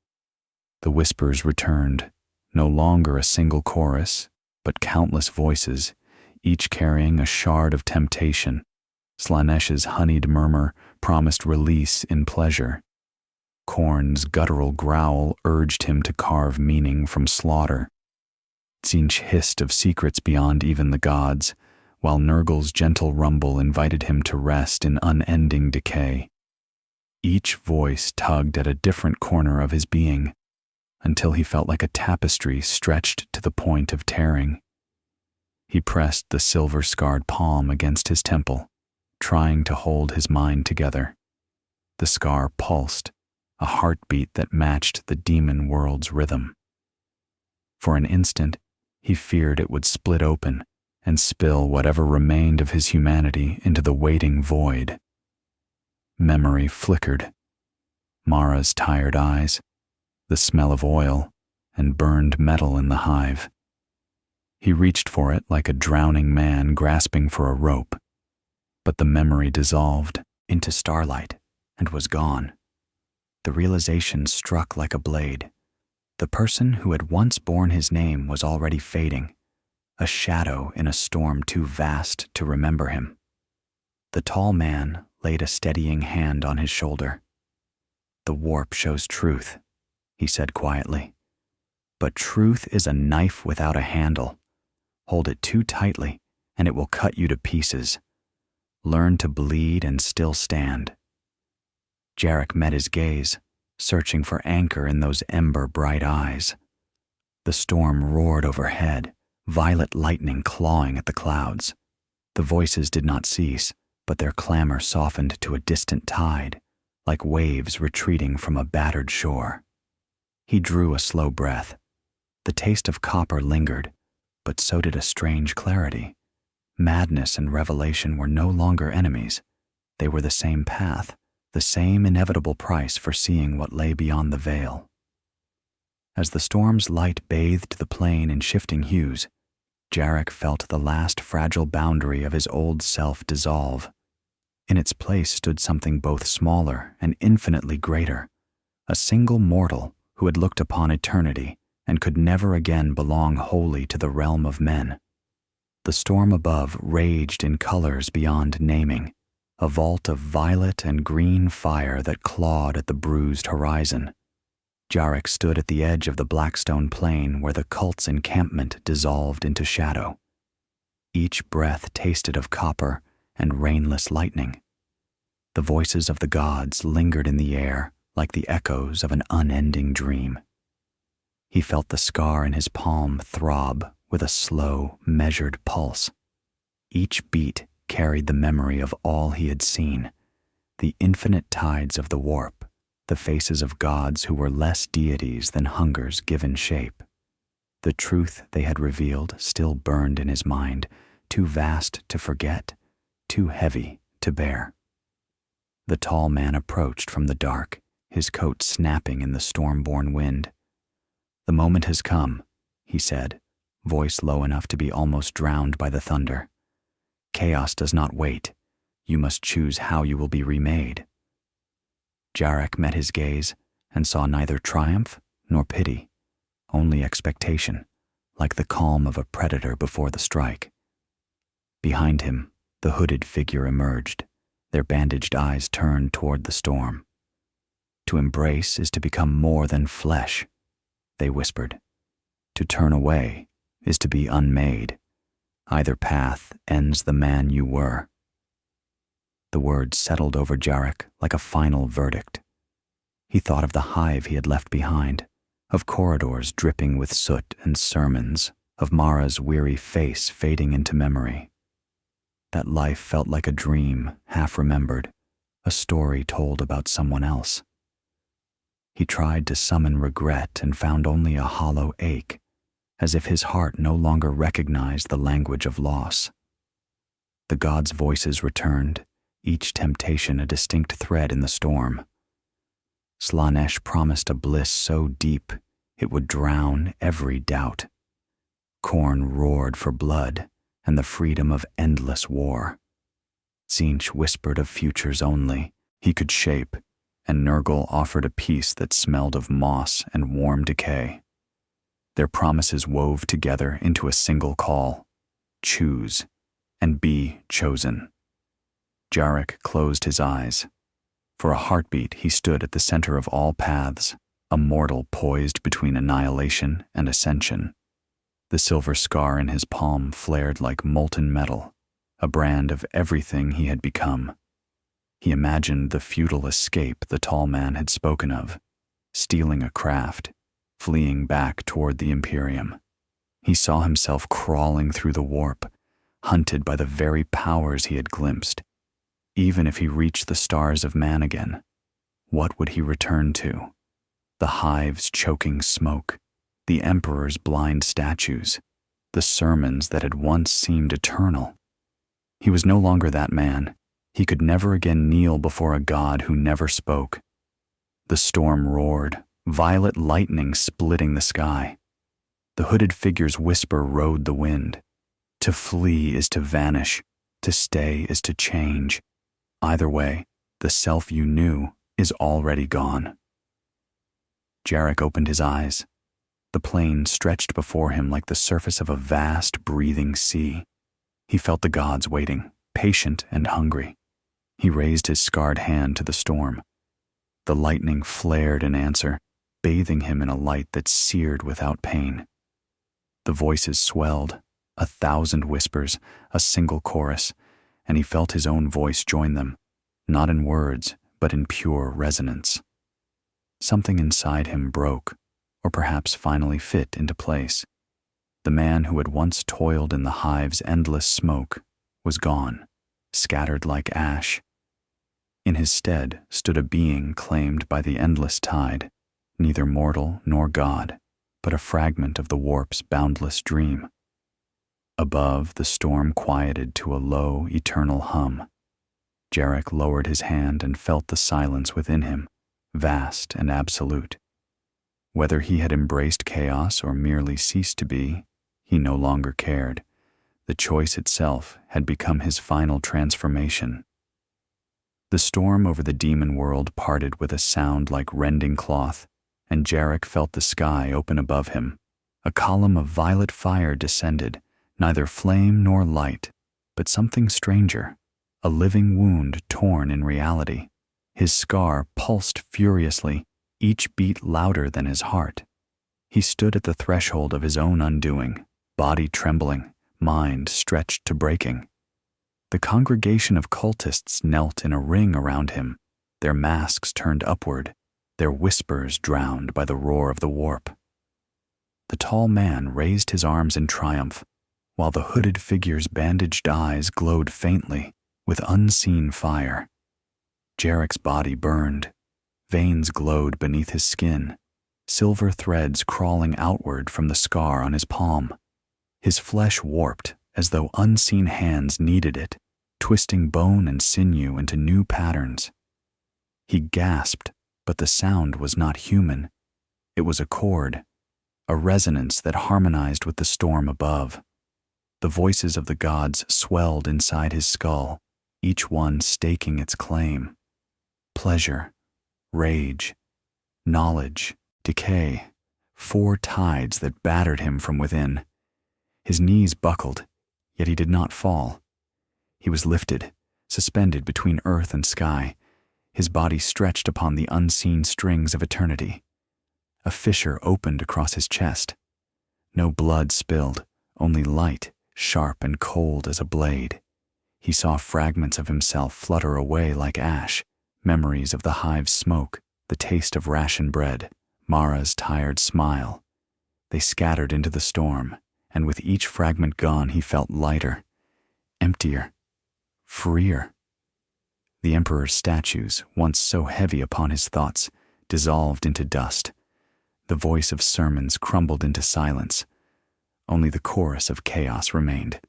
The whispers returned, no longer a single chorus, but countless voices, each carrying a shard of temptation. Slaanesh's honeyed murmur promised release in pleasure. Khorne's guttural growl urged him to carve meaning from slaughter. Tzeentch hissed of secrets beyond even the gods, while Nurgle's gentle rumble invited him to rest in unending decay. Each voice tugged at a different corner of his being, until he felt like a tapestry stretched to the point of tearing. He pressed the silver-scarred palm against his temple, trying to hold his mind together. The scar pulsed, a heartbeat that matched the demon world's rhythm. For an instant, he feared it would split open and spill whatever remained of his humanity into the waiting void. Memory flickered. Mara's tired eyes, the smell of oil, and burned metal in the hive. He reached for it like a drowning man grasping for a rope, but the memory dissolved into starlight and was gone. The realization struck like a blade. The person who had once borne his name was already fading, a shadow in a storm too vast to remember him. The tall man laid a steadying hand on his shoulder. "The warp shows truth," he said quietly. "But truth is a knife without a handle. Hold it too tightly, and it will cut you to pieces. Learn to bleed and still stand." Jarek met his gaze, searching for anchor in those ember-bright eyes. The storm roared overhead, violet lightning clawing at the clouds. The voices did not cease, but their clamor softened to a distant tide, like waves retreating from a battered shore. He drew a slow breath. The taste of copper lingered, but so did a strange clarity. Madness and revelation were no longer enemies. They were the same path, the same inevitable price for seeing what lay beyond the veil. As the storm's light bathed the plain in shifting hues, Jarek felt the last fragile boundary of his old self dissolve. In its place stood something both smaller and infinitely greater, a single mortal who had looked upon eternity and could never again belong wholly to the realm of men. The storm above raged in colors beyond naming, a vault of violet and green fire that clawed at the bruised horizon. Jarek stood at the edge of the Blackstone plain where the cult's encampment dissolved into shadow. Each breath tasted of copper and rainless lightning. The voices of the gods lingered in the air like the echoes of an unending dream. He felt the scar in his palm throb with a slow, measured pulse. Each beat carried the memory of all he had seen, the infinite tides of the warp, the faces of gods who were less deities than hunger's given shape. The truth they had revealed still burned in his mind, too vast to forget, too heavy to bear. The tall man approached from the dark, his coat snapping in the storm-born wind. "The moment has come," he said, voice low enough to be almost drowned by the thunder. "Chaos does not wait. You must choose how you will be remade." Jarek met his gaze and saw neither triumph nor pity, only expectation, like the calm of a predator before the strike. Behind him, the hooded figure emerged, their bandaged eyes turned toward the storm. "To embrace is to become more than flesh," they whispered. "To turn away is to be unmade. Either path ends the man you were." The words settled over Jarek like a final verdict. He thought of the hive he had left behind, of corridors dripping with soot and sermons, of Mara's weary face fading into memory. That life felt like a dream, half remembered, a story told about someone else. He tried to summon regret and found only a hollow ache, as if his heart no longer recognized the language of loss. The gods' voices returned, each temptation a distinct thread in the storm. Slaanesh promised a bliss so deep it would drown every doubt. Khorne roared for blood and the freedom of endless war. Tzeentch whispered of futures only he could shape, and Nurgle offered a peace that smelled of moss and warm decay. Their promises wove together into a single call: choose and be chosen. Jarek closed his eyes. For a heartbeat, he stood at the center of all paths, a mortal poised between annihilation and ascension. The silver scar in his palm flared like molten metal, a brand of everything he had become. He imagined the futile escape the tall man had spoken of, stealing a craft, fleeing back toward the Imperium. He saw himself crawling through the warp, hunted by the very powers he had glimpsed. Even if he reached the stars of man again, what would he return to? The hive's choking smoke, the Emperor's blind statues, the sermons that had once seemed eternal. He was no longer that man. He could never again kneel before a god who never spoke. The storm roared, violet lightning splitting the sky. The hooded figure's whisper rode the wind. To flee is to vanish, to stay is to change. Either way, the self you knew is already gone. Jarek opened his eyes. The plain stretched before him like the surface of a vast, breathing sea. He felt the gods waiting, patient and hungry. He raised his scarred hand to the storm. The lightning flared in answer, bathing him in a light that seared without pain. The voices swelled, 1,000 whispers, a single chorus, and he felt his own voice join them, not in words, but in pure resonance. Something inside him broke, or perhaps finally fit into place. The man who had once toiled in the hive's endless smoke was gone, scattered like ash. In his stead stood a being claimed by the endless tide, neither mortal nor god, but a fragment of the warp's boundless dream. Above, the storm quieted to a low, eternal hum. Jarek lowered his hand and felt the silence within him, vast and absolute. Whether he had embraced chaos or merely ceased to be, he no longer cared. The choice itself had become his final transformation. The storm over the demon world parted with a sound like rending cloth, and Jarek felt the sky open above him. A column of violet fire descended, neither flame nor light, but something stranger, a living wound torn in reality. His scar pulsed furiously, each beat louder than his heart. He stood at the threshold of his own undoing, body trembling, mind stretched to breaking. The congregation of cultists knelt in a ring around him, their masks turned upward, their whispers drowned by the roar of the warp. The tall man raised his arms in triumph, while the hooded figure's bandaged eyes glowed faintly with unseen fire. Jarek's body burned. Veins glowed beneath his skin, silver threads crawling outward from the scar on his palm. His flesh warped, as though unseen hands kneaded it, twisting bone and sinew into new patterns. He gasped, but the sound was not human. It was a chord, a resonance that harmonized with the storm above. The voices of the gods swelled inside his skull, each one staking its claim. Pleasure, rage, knowledge, decay, 4 tides that battered him from within. His knees buckled, yet he did not fall. He was lifted, suspended between earth and sky, his body stretched upon the unseen strings of eternity. A fissure opened across his chest. No blood spilled, only light, sharp and cold as a blade. He saw fragments of himself flutter away like ash, memories of the hive's smoke, the taste of ration bread, Mara's tired smile. They scattered into the storm, and with each fragment gone he felt lighter, emptier, freer. The Emperor's statues, once so heavy upon his thoughts, dissolved into dust. The voice of sermons crumbled into silence. Only the chorus of chaos remained,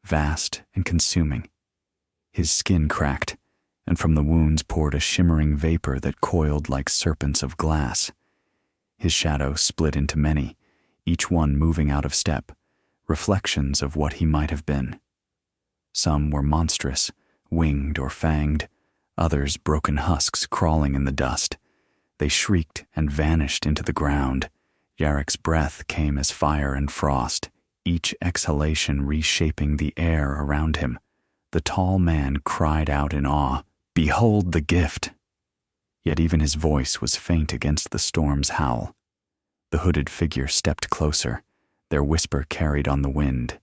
vast and consuming. His skin cracked, and from the wounds poured a shimmering vapor that coiled like serpents of glass. His shadow split into many, each one moving out of step, reflections of what he might have been. Some were monstrous, winged or fanged, others broken husks crawling in the dust. They shrieked and vanished into the ground. Yarek's breath came as fire and frost, each exhalation reshaping the air around him. The tall man cried out in awe, "Behold the gift!" Yet even his voice was faint against the storm's howl. The hooded figure stepped closer, their whisper carried on the wind.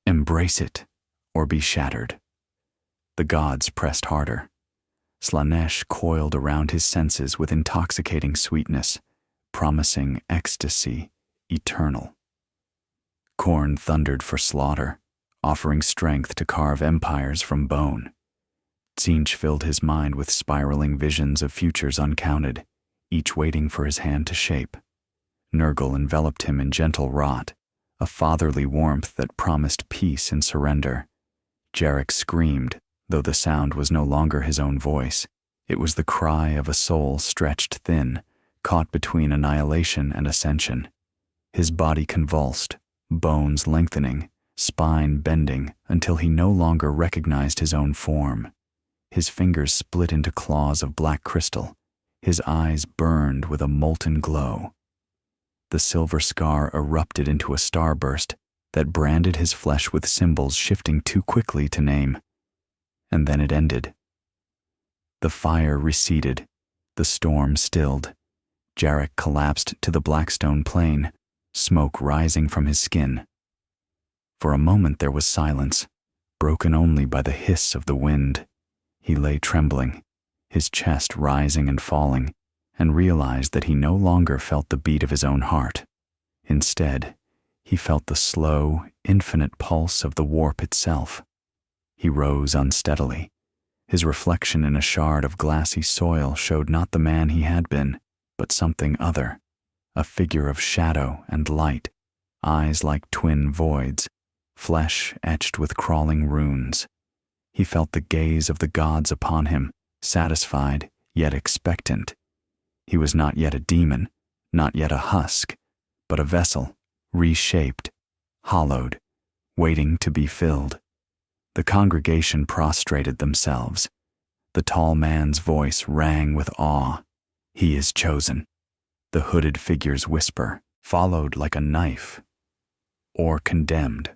"Embrace it, or be shattered." The gods pressed harder. Slaanesh coiled around his senses with intoxicating sweetness, promising ecstasy eternal. Khorne thundered for slaughter, offering strength to carve empires from bone. Tzeentch filled his mind with spiraling visions of futures uncounted, each waiting for his hand to shape. Nurgle enveloped him in gentle rot, a fatherly warmth that promised peace and surrender. Jarek screamed, though the sound was no longer his own voice. It was the cry of a soul stretched thin, caught between annihilation and ascension. His body convulsed, bones lengthening, spine bending until he no longer recognized his own form. His fingers split into claws of black crystal. His eyes burned with a molten glow. The silver scar erupted into a starburst that branded his flesh with symbols shifting too quickly to name. And then it ended. The fire receded, the storm stilled. Jarek collapsed to the blackstone plain, smoke rising from his skin. For a moment there was silence, broken only by the hiss of the wind. He lay trembling, his chest rising and falling, and realized that he no longer felt the beat of his own heart. Instead, he felt the slow, infinite pulse of the warp itself. He rose unsteadily. His reflection in a shard of glassy soil showed not the man he had been, but something other, a figure of shadow and light, eyes like twin voids, flesh etched with crawling runes. He felt the gaze of the gods upon him, satisfied yet expectant. He was not yet a demon, not yet a husk, but a vessel, reshaped, hollowed, waiting to be filled. The congregation prostrated themselves. The tall man's voice rang with awe. "He is chosen." The hooded figure's whisper followed like a knife. "Or condemned."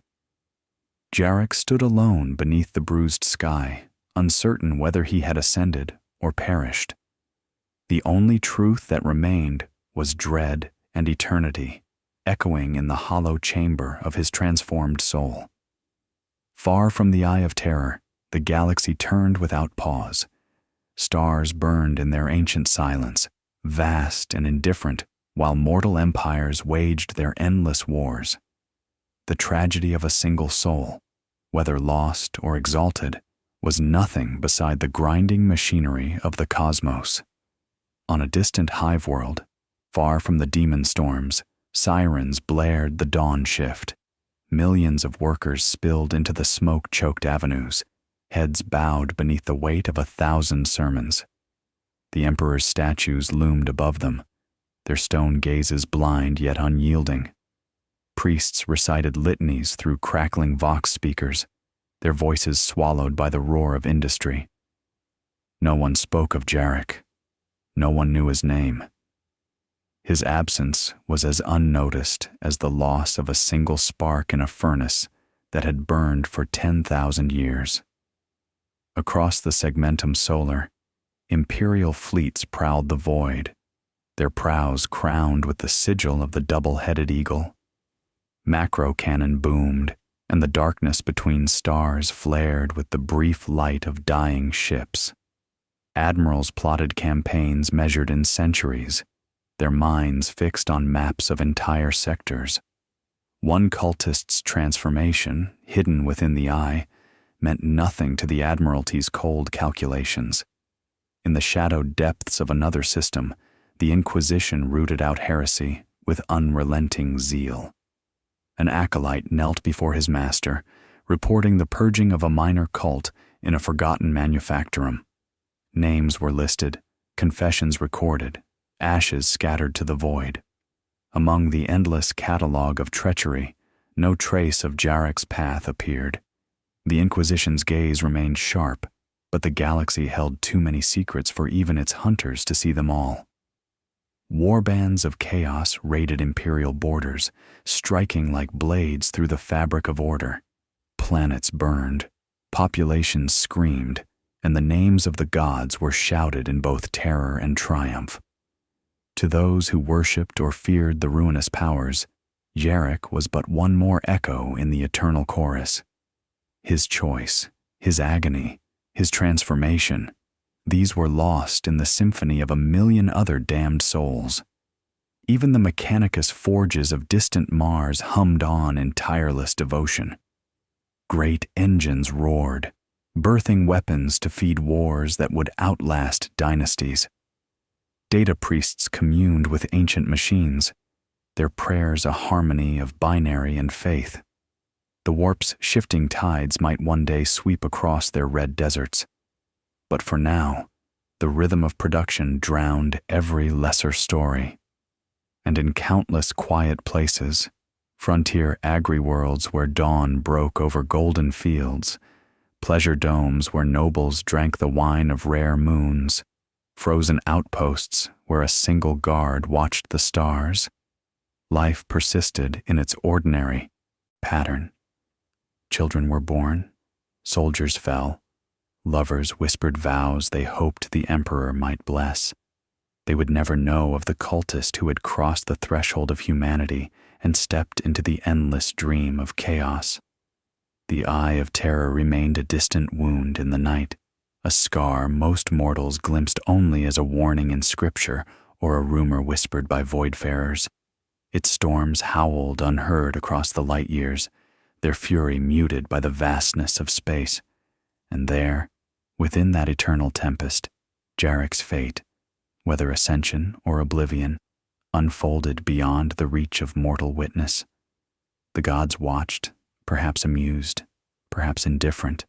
Jarek stood alone beneath the bruised sky, uncertain whether he had ascended or perished. The only truth that remained was dread and eternity, echoing in the hollow chamber of his transformed soul. Far from the eye of terror, the galaxy turned without pause. Stars burned in their ancient silence, vast and indifferent, while mortal empires waged their endless wars. The tragedy of a single soul, whether lost or exalted, was nothing beside the grinding machinery of the cosmos. On a distant hive world, far from the demon storms, sirens blared the dawn shift. Millions of workers spilled into the smoke-choked avenues, heads bowed beneath the weight of 1,000 sermons. The emperor's statues loomed above them, their stone gazes blind yet unyielding. Priests recited litanies through crackling vox speakers, their voices swallowed by the roar of industry. No one spoke of Jarek. No one knew his name. His absence was as unnoticed as the loss of a single spark in a furnace that had burned for 10,000 years. Across the segmentum solar, imperial fleets prowled the void, their prows crowned with the sigil of the double-headed eagle. Macro cannon boomed, and the darkness between stars flared with the brief light of dying ships. Admirals plotted campaigns measured in centuries, their minds fixed on maps of entire sectors. One cultist's transformation, hidden within the eye, meant nothing to the Admiralty's cold calculations. In the shadowed depths of another system, the Inquisition rooted out heresy with unrelenting zeal. An acolyte knelt before his master, reporting the purging of a minor cult in a forgotten manufactorum. Names were listed, confessions recorded, ashes scattered to the void. Among the endless catalogue of treachery, no trace of Jarek's path appeared. The Inquisition's gaze remained sharp, but the galaxy held too many secrets for even its hunters to see them all. Warbands of chaos raided imperial borders, striking like blades through the fabric of order. Planets burned, populations screamed, and the names of the gods were shouted in both terror and triumph. To those who worshipped or feared the ruinous powers, Jarek was but one more echo in the eternal chorus. His choice, his agony, his transformation, these were lost in the symphony of a million other damned souls. Even the Mechanicus forges of distant Mars hummed on in tireless devotion. Great engines roared, birthing weapons to feed wars that would outlast dynasties. Data priests communed with ancient machines, their prayers a harmony of binary and faith. The warp's shifting tides might one day sweep across their red deserts. But for now, the rhythm of production drowned every lesser story. And in countless quiet places, frontier agri-worlds where dawn broke over golden fields, pleasure domes where nobles drank the wine of rare moons, frozen outposts where a single guard watched the stars, life persisted in its ordinary pattern. Children were born, soldiers fell, lovers whispered vows they hoped the emperor might bless. They would never know of the cultist who had crossed the threshold of humanity and stepped into the endless dream of chaos. The eye of terror remained a distant wound in the night, a scar most mortals glimpsed only as a warning in scripture or a rumor whispered by voidfarers. Its storms howled unheard across the light years, their fury muted by the vastness of space. And there, within that eternal tempest, Jarek's fate, whether ascension or oblivion, unfolded beyond the reach of mortal witness. The gods watched, perhaps amused, perhaps indifferent,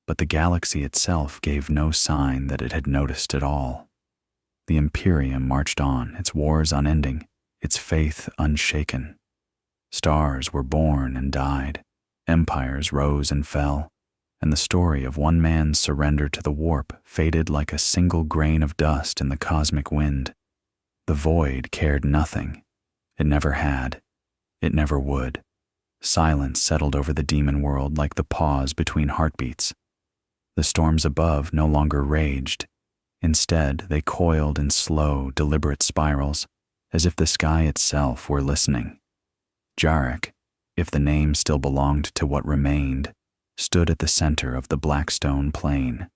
but the galaxy itself gave no sign that it had noticed at all. The Imperium marched on, its wars unending, its faith unshaken. Stars were born and died, empires rose and fell, and the story of one man's surrender to the warp faded like a single grain of dust in the cosmic wind. The void cared nothing. It never had. It never would. Silence settled over the demon world like the pause between heartbeats. The storms above no longer raged. Instead, they coiled in slow, deliberate spirals, as if the sky itself were listening. Jarek, if the name still belonged to what remained, stood at the center of the Blackstone Plain.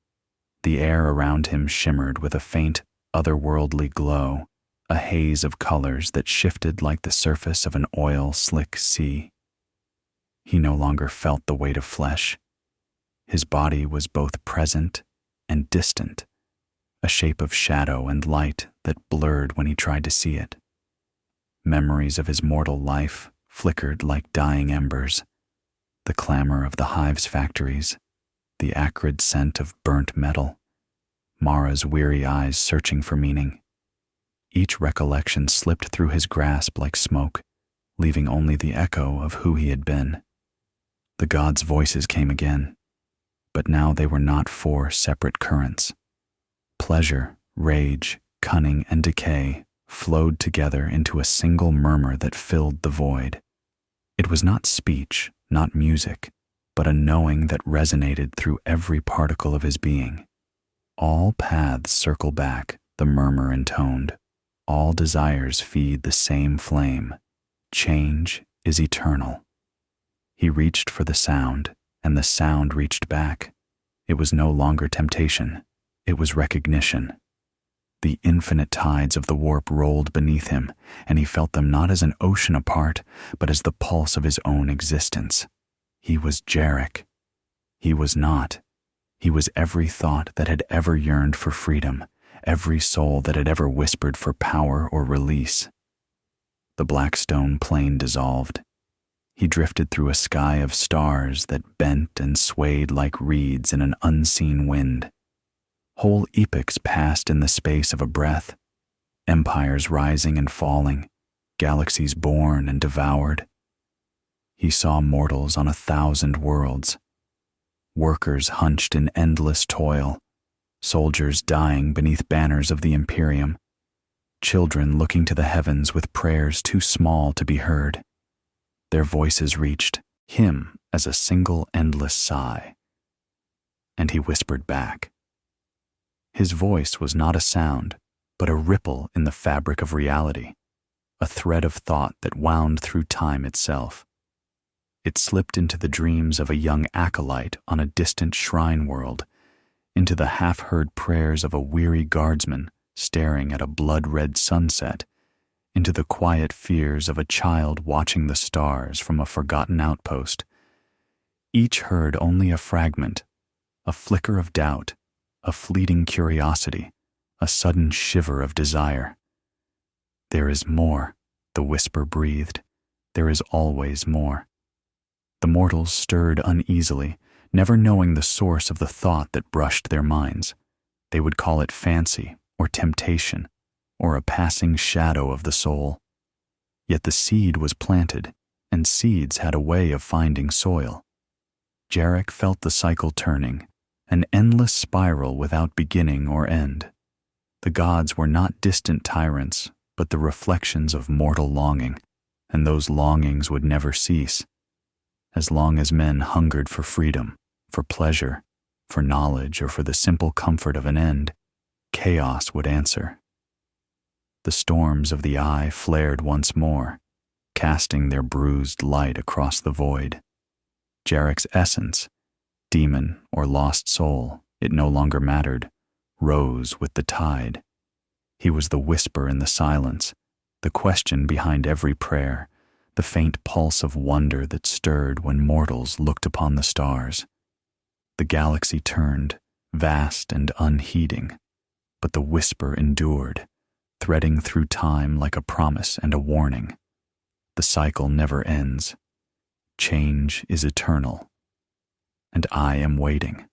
The air around him shimmered with a faint, otherworldly glow, a haze of colors that shifted like the surface of an oil-slick sea. He no longer felt the weight of flesh. His body was both present and distant, a shape of shadow and light that blurred when he tried to see it. Memories of his mortal life flickered like dying embers, the clamor of the hive's factories, the acrid scent of burnt metal, Mara's weary eyes searching for meaning. Each recollection slipped through his grasp like smoke, leaving only the echo of who he had been. The gods' voices came again, but now they were not four separate currents. Pleasure, rage, cunning, and decay flowed together into a single murmur that filled the void. It was not speech, not music, but a knowing that resonated through every particle of his being. All paths circle back, the murmur intoned. All desires feed the same flame. Change is eternal. He reached for the sound, and the sound reached back. It was no longer temptation. It was recognition. The infinite tides of the warp rolled beneath him, and he felt them not as an ocean apart, but as the pulse of his own existence. He was Jarek. He was not. He was every thought that had ever yearned for freedom, every soul that had ever whispered for power or release. The black stone plain dissolved. He drifted through a sky of stars that bent and swayed like reeds in an unseen wind. Whole epochs passed in the space of a breath, empires rising and falling, galaxies born and devoured. He saw mortals on 1,000 worlds, workers hunched in endless toil, soldiers dying beneath banners of the Imperium, children looking to the heavens with prayers too small to be heard. Their voices reached him as a single endless sigh, and he whispered back. His voice was not a sound, but a ripple in the fabric of reality, a thread of thought that wound through time itself. It slipped into the dreams of a young acolyte on a distant shrine world, into the half-heard prayers of a weary guardsman staring at a blood-red sunset, into the quiet fears of a child watching the stars from a forgotten outpost. Each heard only a fragment, a flicker of doubt, a fleeting curiosity, a sudden shiver of desire. "There is more," the whisper breathed. "There is always more." The mortals stirred uneasily, never knowing the source of the thought that brushed their minds. They would call it fancy or temptation or a passing shadow of the soul. Yet the seed was planted, and seeds had a way of finding soil. Jarek felt the cycle turning, an endless spiral without beginning or end. The gods were not distant tyrants, but the reflections of mortal longing, and those longings would never cease. As long as men hungered for freedom, for pleasure, for knowledge, or for the simple comfort of an end, chaos would answer. The storms of the eye flared once more, casting their bruised light across the void. Jarek's essence, demon or lost soul, it no longer mattered, rose with the tide. He was the whisper in the silence, the question behind every prayer, the faint pulse of wonder that stirred when mortals looked upon the stars. The galaxy turned, vast and unheeding, but the whisper endured, threading through time like a promise and a warning. The cycle never ends. Change is eternal, and I am waiting.